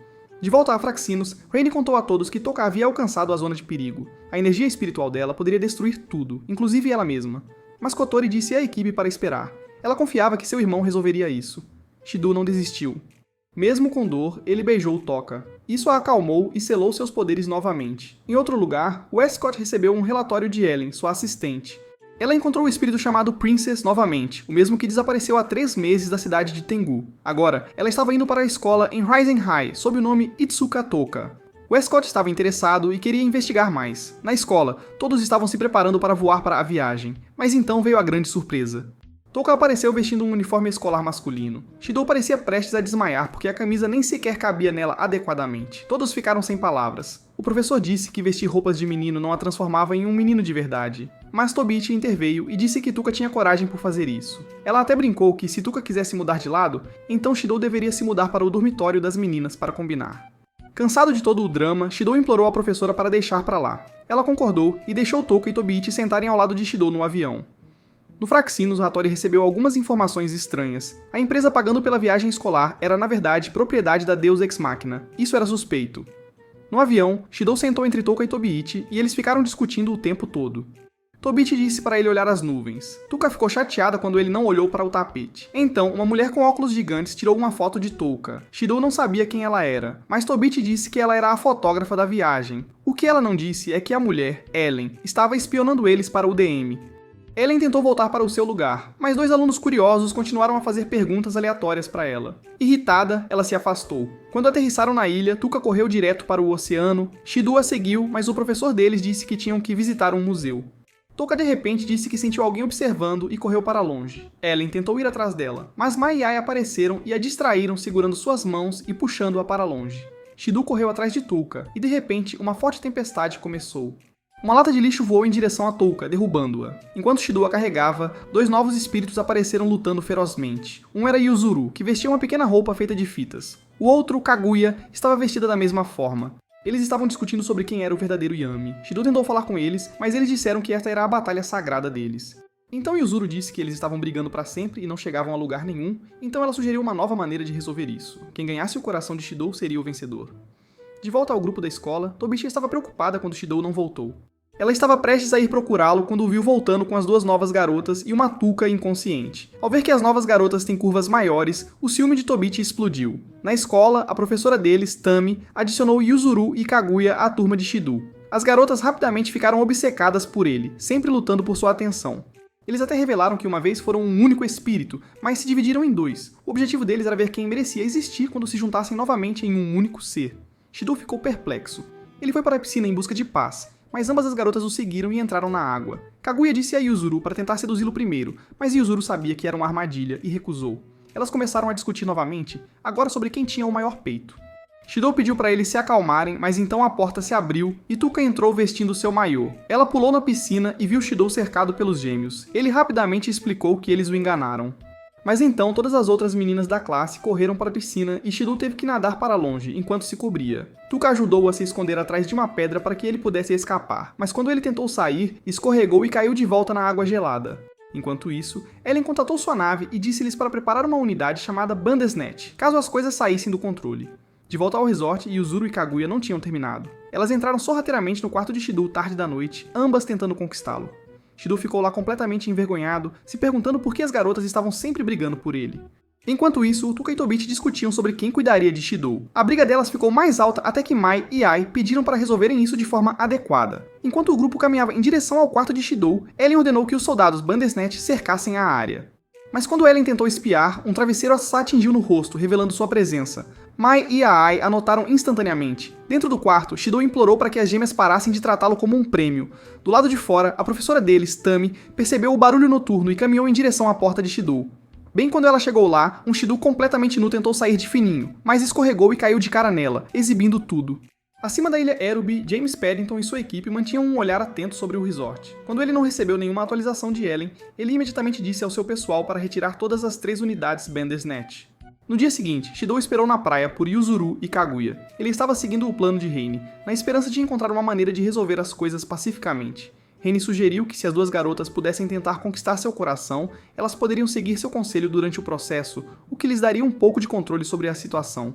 De volta a Fraxinos, Reine contou a todos que Toka havia alcançado a zona de perigo. A energia espiritual dela poderia destruir tudo, inclusive ela mesma. Mas Kotori disse à equipe para esperar. Ela confiava que seu irmão resolveria isso. Shidou não desistiu. Mesmo com dor, ele beijou Toka. Isso a acalmou e selou seus poderes novamente. Em outro lugar, Westcott recebeu um relatório de Ellen, sua assistente. Ela encontrou o espírito chamado Princess novamente, o mesmo que desapareceu há 3 meses da cidade de Tengu. Agora, ela estava indo para a escola em Rising High, sob o nome Itsuka Toka. Westcott estava interessado e queria investigar mais. Na escola, todos estavam se preparando para voar para a viagem, mas então veio a grande surpresa. Toka apareceu vestindo um uniforme escolar masculino. Shidou parecia prestes a desmaiar porque a camisa nem sequer cabia nela adequadamente. Todos ficaram sem palavras. O professor disse que vestir roupas de menino não a transformava em um menino de verdade. Mas Tobi-Ichi interveio e disse que Toka tinha coragem por fazer isso. Ela até brincou que se Toka quisesse mudar de lado, então Shidou deveria se mudar para o dormitório das meninas para combinar. Cansado de todo o drama, Shidou implorou a professora para deixar para lá. Ela concordou e deixou Toka e Tobi-Ichi sentarem ao lado de Shidou no avião. No Fraxinos, o Hattori recebeu algumas informações estranhas. A empresa pagando pela viagem escolar era, na verdade, propriedade da Deus Ex Machina. Isso era suspeito. No avião, Shidou sentou entre Toka e Tobi-Ichi e eles ficaram discutindo o tempo todo. Tobi-Ichi disse para ele olhar as nuvens. Toka ficou chateada quando ele não olhou para o tapete. Então, uma mulher com óculos gigantes tirou uma foto de Toka. Shidou não sabia quem ela era, mas Tobi-Ichi disse que ela era a fotógrafa da viagem. O que ela não disse é que a mulher, Ellen, estava espionando eles para o DM. Ellen tentou voltar para o seu lugar, mas 2 alunos curiosos continuaram a fazer perguntas aleatórias para ela. Irritada, ela se afastou. Quando aterrissaram na ilha, Toka correu direto para o oceano, Shidou a seguiu, mas o professor deles disse que tinham que visitar um museu. Touka de repente disse que sentiu alguém observando e correu para longe. Ellen tentou ir atrás dela, mas Mai e Ai apareceram e a distraíram segurando suas mãos e puxando-a para longe. Shido correu atrás de Touka, e de repente uma forte tempestade começou. Uma lata de lixo voou em direção a Touka, derrubando-a. Enquanto Shido a carregava, 2 novos espíritos apareceram lutando ferozmente. Um era Yuzuru, que vestia uma pequena roupa feita de fitas. O outro, Kaguya, estava vestida da mesma forma. Eles estavam discutindo sobre quem era o verdadeiro Yami. Shido tentou falar com eles, mas eles disseram que esta era a batalha sagrada deles. Então Yuzuru disse que eles estavam brigando para sempre e não chegavam a lugar nenhum, então ela sugeriu uma nova maneira de resolver isso. Quem ganhasse o coração de Shido seria o vencedor. De volta ao grupo da escola, Tobichi estava preocupada quando Shido não voltou. Ela estava prestes a ir procurá-lo quando o viu voltando com as 2 novas garotas e uma Touka inconsciente. Ao ver que as novas garotas têm curvas maiores, o ciúme de Tobichi explodiu. Na escola, a professora deles, Tami, adicionou Yuzuru e Kaguya à turma de Shido. As garotas rapidamente ficaram obcecadas por ele, sempre lutando por sua atenção. Eles até revelaram que uma vez foram um único espírito, mas se dividiram em 2. O objetivo deles era ver quem merecia existir quando se juntassem novamente em um único ser. Shido ficou perplexo. Ele foi para a piscina em busca de paz, mas ambas as garotas o seguiram e entraram na água. Kaguya disse a Yuzuru para tentar seduzi-lo primeiro, mas Yuzuru sabia que era uma armadilha e recusou. Elas começaram a discutir novamente, agora sobre quem tinha o maior peito. Shido pediu para eles se acalmarem, mas então a porta se abriu e Touka entrou vestindo seu maiô. Ela pulou na piscina e viu Shido cercado pelos gêmeos. Ele rapidamente explicou que eles o enganaram. Mas então todas as outras meninas da classe correram para a piscina e Shido teve que nadar para longe enquanto se cobria. Touka ajudou-o a se esconder atrás de uma pedra para que ele pudesse escapar, mas quando ele tentou sair, escorregou e caiu de volta na água gelada. Enquanto isso, Ellen contatou sua nave e disse-lhes para preparar uma unidade chamada Bandersnatch, caso as coisas saíssem do controle. De volta ao resort, Yuzuru e Kaguya não tinham terminado. Elas entraram sorrateiramente no quarto de Shido tarde da noite, ambas tentando conquistá-lo. Shido ficou lá completamente envergonhado, se perguntando por que as garotas estavam sempre brigando por ele. Enquanto isso, Touka e Tobichi discutiam sobre quem cuidaria de Shido. A briga delas ficou mais alta até que Mai e Ai pediram para resolverem isso de forma adequada. Enquanto o grupo caminhava em direção ao quarto de Shido, Ellen ordenou que os soldados Bandersnatch cercassem a área. Mas quando Ellen tentou espiar, um travesseiro a atingiu no rosto, revelando sua presença. Mai e Ai a notaram instantaneamente. Dentro do quarto, Shido implorou para que as gêmeas parassem de tratá-lo como um prêmio. Do lado de fora, a professora deles, Tami, percebeu o barulho noturno e caminhou em direção à porta de Shido. Bem quando ela chegou lá, um Shido completamente nu tentou sair de fininho, mas escorregou e caiu de cara nela, exibindo tudo. Acima da ilha Erubi, James Paddington e sua equipe mantinham um olhar atento sobre o resort. Quando ele não recebeu nenhuma atualização de Ellen, ele imediatamente disse ao seu pessoal para retirar todas as 3 unidades Bandersnatch. No dia seguinte, Shido esperou na praia por Yuzuru e Kaguya. Ele estava seguindo o plano de Reine, na esperança de encontrar uma maneira de resolver as coisas pacificamente. Reine sugeriu que se as 2 garotas pudessem tentar conquistar seu coração, elas poderiam seguir seu conselho durante o processo, o que lhes daria um pouco de controle sobre a situação.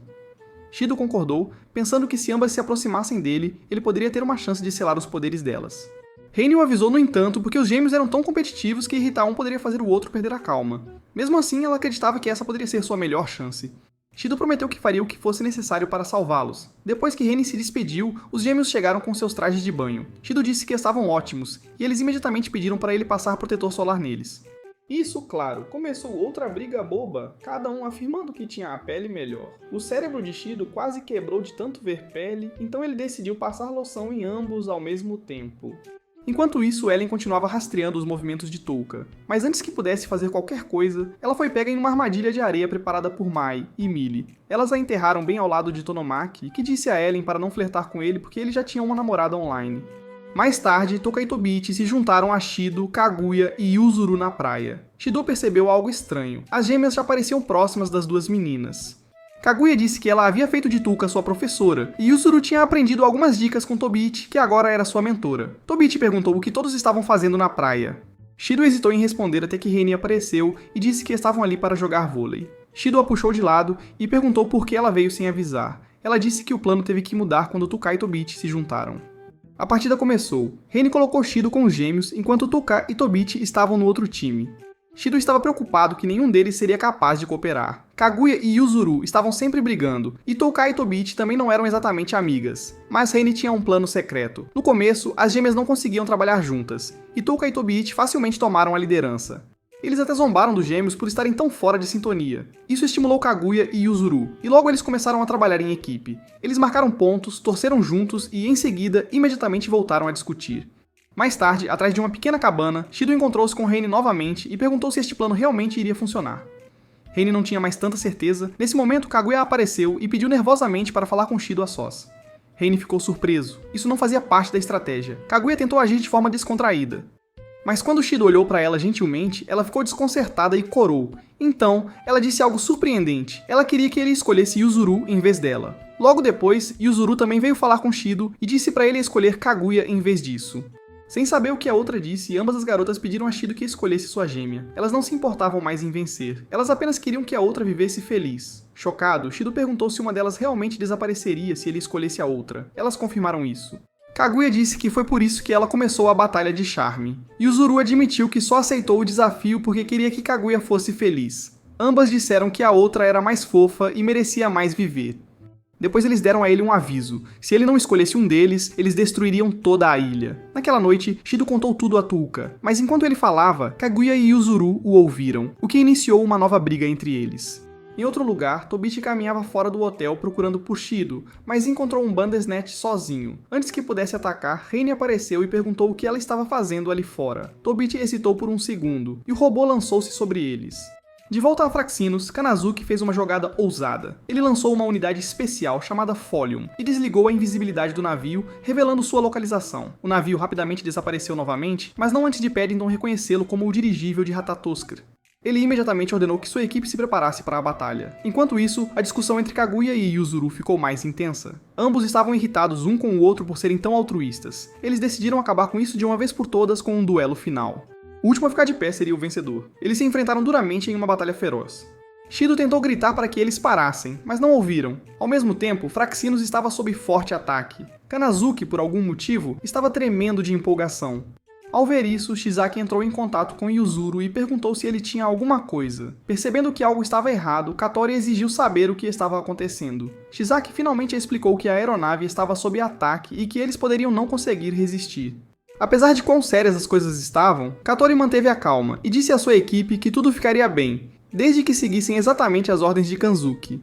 Shido concordou, pensando que se ambas se aproximassem dele, ele poderia ter uma chance de selar os poderes delas. Reine o avisou, no entanto, porque os gêmeos eram tão competitivos que irritar um poderia fazer o outro perder a calma. Mesmo assim, ela acreditava que essa poderia ser sua melhor chance. Shido prometeu que faria o que fosse necessário para salvá-los. Depois que Reine se despediu, os gêmeos chegaram com seus trajes de banho. Shido disse que estavam ótimos, e eles imediatamente pediram para ele passar protetor solar neles. Isso, claro, começou outra briga boba, cada um afirmando que tinha a pele melhor. O cérebro de Shido quase quebrou de tanto ver pele, então ele decidiu passar loção em ambos ao mesmo tempo. Enquanto isso, Ellen continuava rastreando os movimentos de Touka. Mas antes que pudesse fazer qualquer coisa, ela foi pega em uma armadilha de areia preparada por Mai e Millie. Elas a enterraram bem ao lado de Tonomaki, que disse a Ellen para não flertar com ele porque ele já tinha uma namorada online. Mais tarde, Touka e Tobichi se juntaram a Shido, Kaguya e Yuzuru na praia. Shido percebeu algo estranho. As gêmeas já pareciam próximas das 2 meninas. Kaguya disse que ela havia feito de Touka sua professora, e Yuzuru tinha aprendido algumas dicas com Tobichi, que agora era sua mentora. Tobichi perguntou o que todos estavam fazendo na praia. Shido hesitou em responder até que Reine apareceu e disse que estavam ali para jogar vôlei. Shido a puxou de lado e perguntou por que ela veio sem avisar. Ela disse que o plano teve que mudar quando Touka e Tobichi se juntaram. A partida começou. Reine colocou Shido com os gêmeos, enquanto Touka e Tobichi estavam no outro time. Shido estava preocupado que nenhum deles seria capaz de cooperar. Kaguya e Yuzuru estavam sempre brigando, e Touka e Tobichi também não eram exatamente amigas. Mas Reine tinha um plano secreto. No começo, as gêmeas não conseguiam trabalhar juntas, e Touka e Tobichi facilmente tomaram a liderança. Eles até zombaram dos gêmeos por estarem tão fora de sintonia. Isso estimulou Kaguya e Yuzuru, e logo eles começaram a trabalhar em equipe. Eles marcaram pontos, torceram juntos e, em seguida, imediatamente voltaram a discutir. Mais tarde, atrás de uma pequena cabana, Shido encontrou-se com Reine novamente e perguntou se este plano realmente iria funcionar. Reine não tinha mais tanta certeza. Nesse momento, Kaguya apareceu e pediu nervosamente para falar com Shido a sós. Reine ficou surpreso. Isso não fazia parte da estratégia. Kaguya tentou agir de forma descontraída. Mas quando Shido olhou para ela gentilmente, ela ficou desconcertada e corou. Então, ela disse algo surpreendente. Ela queria que ele escolhesse Yuzuru em vez dela. Logo depois, Yuzuru também veio falar com Shido e disse para ele escolher Kaguya em vez disso. Sem saber o que a outra disse, ambas as garotas pediram a Shido que escolhesse sua gêmea. Elas não se importavam mais em vencer. Elas apenas queriam que a outra vivesse feliz. Chocado, Shido perguntou se uma delas realmente desapareceria se ele escolhesse a outra. Elas confirmaram isso. Kaguya disse que foi por isso que ela começou a batalha de charme. Yuzuru admitiu que só aceitou o desafio porque queria que Kaguya fosse feliz. Ambas disseram que a outra era mais fofa e merecia mais viver. Depois eles deram a ele um aviso. Se ele não escolhesse um deles, eles destruiriam toda a ilha. Naquela noite, Shido contou tudo a Tulka, mas enquanto ele falava, Kaguya e Yuzuru o ouviram, o que iniciou uma nova briga entre eles. Em outro lugar, Tobichi caminhava fora do hotel procurando por Shido, mas encontrou um Bandersnatch sozinho. Antes que pudesse atacar, Reine apareceu e perguntou o que ela estava fazendo ali fora. Tobichi hesitou por um segundo, e o robô lançou-se sobre eles. De volta a Fraxinos, Kanazuki fez uma jogada ousada. Ele lançou uma unidade especial chamada Folium e desligou a invisibilidade do navio, revelando sua localização. O navio rapidamente desapareceu novamente, mas não antes de Paddington reconhecê-lo como o dirigível de Ratatoskr. Ele imediatamente ordenou que sua equipe se preparasse para a batalha. Enquanto isso, a discussão entre Kaguya e Yuzuru ficou mais intensa. Ambos estavam irritados um com o outro por serem tão altruístas. Eles decidiram acabar com isso de uma vez por todas com um duelo final. O último a ficar de pé seria o vencedor. Eles se enfrentaram duramente em uma batalha feroz. Shido tentou gritar para que eles parassem, mas não ouviram. Ao mesmo tempo, Fraxinos estava sob forte ataque. Kanazuki, por algum motivo, estava tremendo de empolgação. Ao ver isso, Shizaki entrou em contato com Yuzuru e perguntou se ele tinha alguma coisa. Percebendo que algo estava errado, Katori exigiu saber o que estava acontecendo. Shizaki finalmente explicou que a aeronave estava sob ataque e que eles poderiam não conseguir resistir. Apesar de quão sérias as coisas estavam, Katori manteve a calma e disse à sua equipe que tudo ficaria bem, desde que seguissem exatamente as ordens de Kanzuki.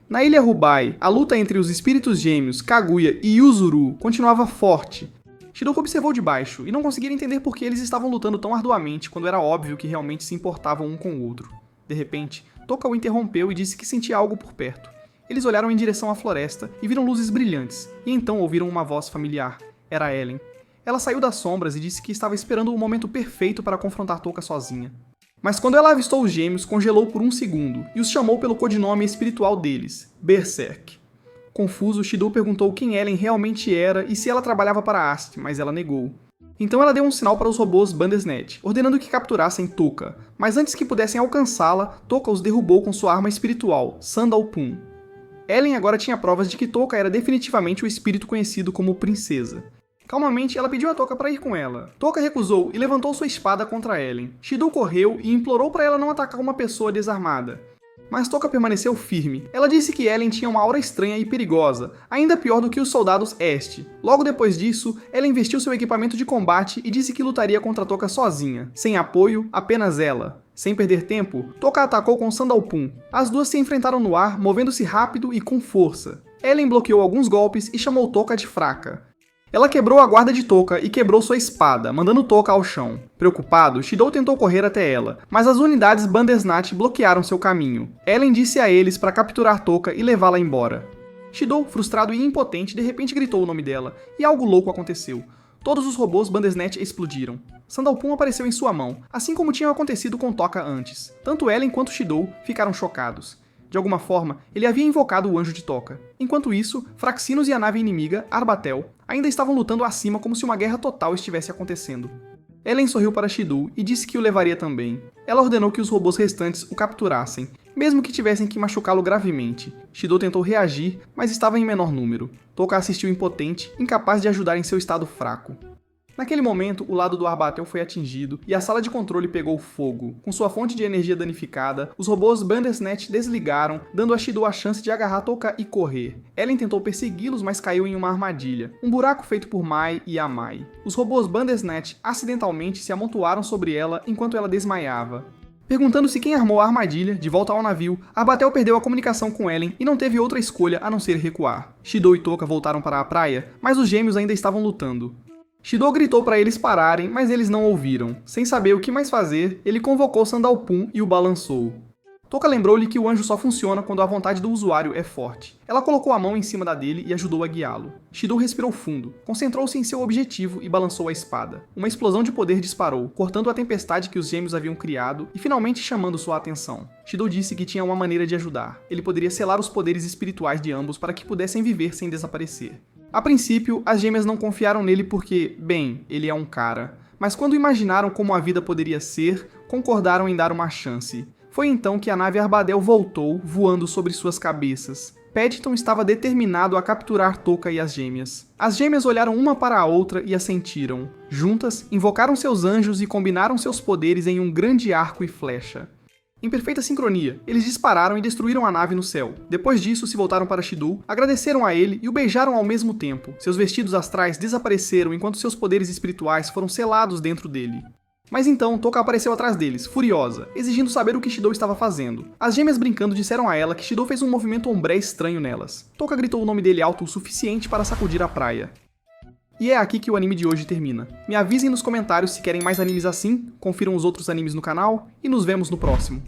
Na ilha Rubai, a luta entre os espíritos gêmeos Kaguya e Yuzuru continuava forte. Shidoku observou de baixo e não conseguia entender por que eles estavam lutando tão arduamente quando era óbvio que realmente se importavam um com o outro. De repente, Toka o interrompeu e disse que sentia algo por perto. Eles olharam em direção à floresta e viram luzes brilhantes, e então ouviram uma voz familiar. Era Ellen. Ela saiu das sombras e disse que estava esperando o momento perfeito para confrontar Toka sozinha. Mas quando ela avistou os gêmeos, congelou por um segundo e os chamou pelo codinome espiritual deles, Berserk. Confuso, Shido perguntou quem Ellen realmente era e se ela trabalhava para Ast, mas ela negou. Então ela deu um sinal para os robôs Bandersnatch, ordenando que capturassem Toka, mas antes que pudessem alcançá-la, Toka os derrubou com sua arma espiritual, Sandalpun. Ellen agora tinha provas de que Toka era definitivamente o espírito conhecido como Princesa. Calmamente, ela pediu a Toka para ir com ela. Toka recusou e levantou sua espada contra Ellen. Shido correu e implorou para ela não atacar uma pessoa desarmada. Mas Toka permaneceu firme. Ela disse que Ellen tinha uma aura estranha e perigosa, ainda pior do que os soldados Est. Logo depois disso, ela investiu seu equipamento de combate e disse que lutaria contra Toka sozinha, sem apoio, apenas ela. Sem perder tempo, Toka atacou com Sandalpun. As duas se enfrentaram no ar, movendo-se rápido e com força. Ellen bloqueou alguns golpes e chamou Toka de fraca. Ela quebrou a guarda de Toka e quebrou sua espada, mandando Toka ao chão. Preocupado, Shido tentou correr até ela, mas as unidades Bandersnatch bloquearam seu caminho. Ellen disse a eles para capturar Toka e levá-la embora. Shido, frustrado e impotente, de repente gritou o nome dela, e algo louco aconteceu. Todos os robôs Bandersnatch explodiram. Sandalpun apareceu em sua mão, assim como tinha acontecido com Toka antes. Tanto Ellen quanto Shido ficaram chocados. De alguma forma, ele havia invocado o anjo de Toka. Enquanto isso, Fraxinos e a nave inimiga, Arbatel, ainda estavam lutando acima como se uma guerra total estivesse acontecendo. Ellen sorriu para Shido e disse que o levaria também. Ela ordenou que os robôs restantes o capturassem, mesmo que tivessem que machucá-lo gravemente. Shido tentou reagir, mas estava em menor número. Toka assistiu impotente, incapaz de ajudar em seu estado fraco. Naquele momento, o lado do Arbatel foi atingido e a sala de controle pegou fogo. Com sua fonte de energia danificada, os robôs Bandersnatch desligaram, dando a Shido a chance de agarrar Toka e correr. Ellen tentou persegui-los, mas caiu em uma armadilha, um buraco feito por Mai e Amai. Os robôs Bandersnatch acidentalmente se amontoaram sobre ela enquanto ela desmaiava. Perguntando-se quem armou a armadilha, de volta ao navio, Arbatel perdeu a comunicação com Ellen e não teve outra escolha a não ser recuar. Shido e Toka voltaram para a praia, mas os gêmeos ainda estavam lutando. Shidou gritou para eles pararem, mas eles não ouviram. Sem saber o que mais fazer, ele convocou Sandalphon e o balançou. Toka lembrou-lhe que o anjo só funciona quando a vontade do usuário é forte. Ela colocou a mão em cima da dele e ajudou a guiá-lo. Shidou respirou fundo, concentrou-se em seu objetivo e balançou a espada. Uma explosão de poder disparou, cortando a tempestade que os gêmeos haviam criado e finalmente chamando sua atenção. Shidou disse que tinha uma maneira de ajudar. Ele poderia selar os poderes espirituais de ambos para que pudessem viver sem desaparecer. A princípio, as gêmeas não confiaram nele porque, bem, ele é um cara. Mas quando imaginaram como a vida poderia ser, concordaram em dar uma chance. Foi então que a nave Arbadel voltou, voando sobre suas cabeças. Paddington estava determinado a capturar Toka e as gêmeas. As gêmeas olharam uma para a outra e assentiram. Juntas, invocaram seus anjos e combinaram seus poderes em um grande arco e flecha. Em perfeita sincronia, eles dispararam e destruíram a nave no céu. Depois disso, se voltaram para Shidou, agradeceram a ele e o beijaram ao mesmo tempo. Seus vestidos astrais desapareceram enquanto seus poderes espirituais foram selados dentro dele. Mas então, Toka apareceu atrás deles, furiosa, exigindo saber o que Shidou estava fazendo. As gêmeas brincando disseram a ela que Shidou fez um movimento ombré estranho nelas. Toka gritou o nome dele alto o suficiente para sacudir a praia. E é aqui que o anime de hoje termina. Me avisem nos comentários se querem mais animes assim, confiram os outros animes no canal, e nos vemos no próximo.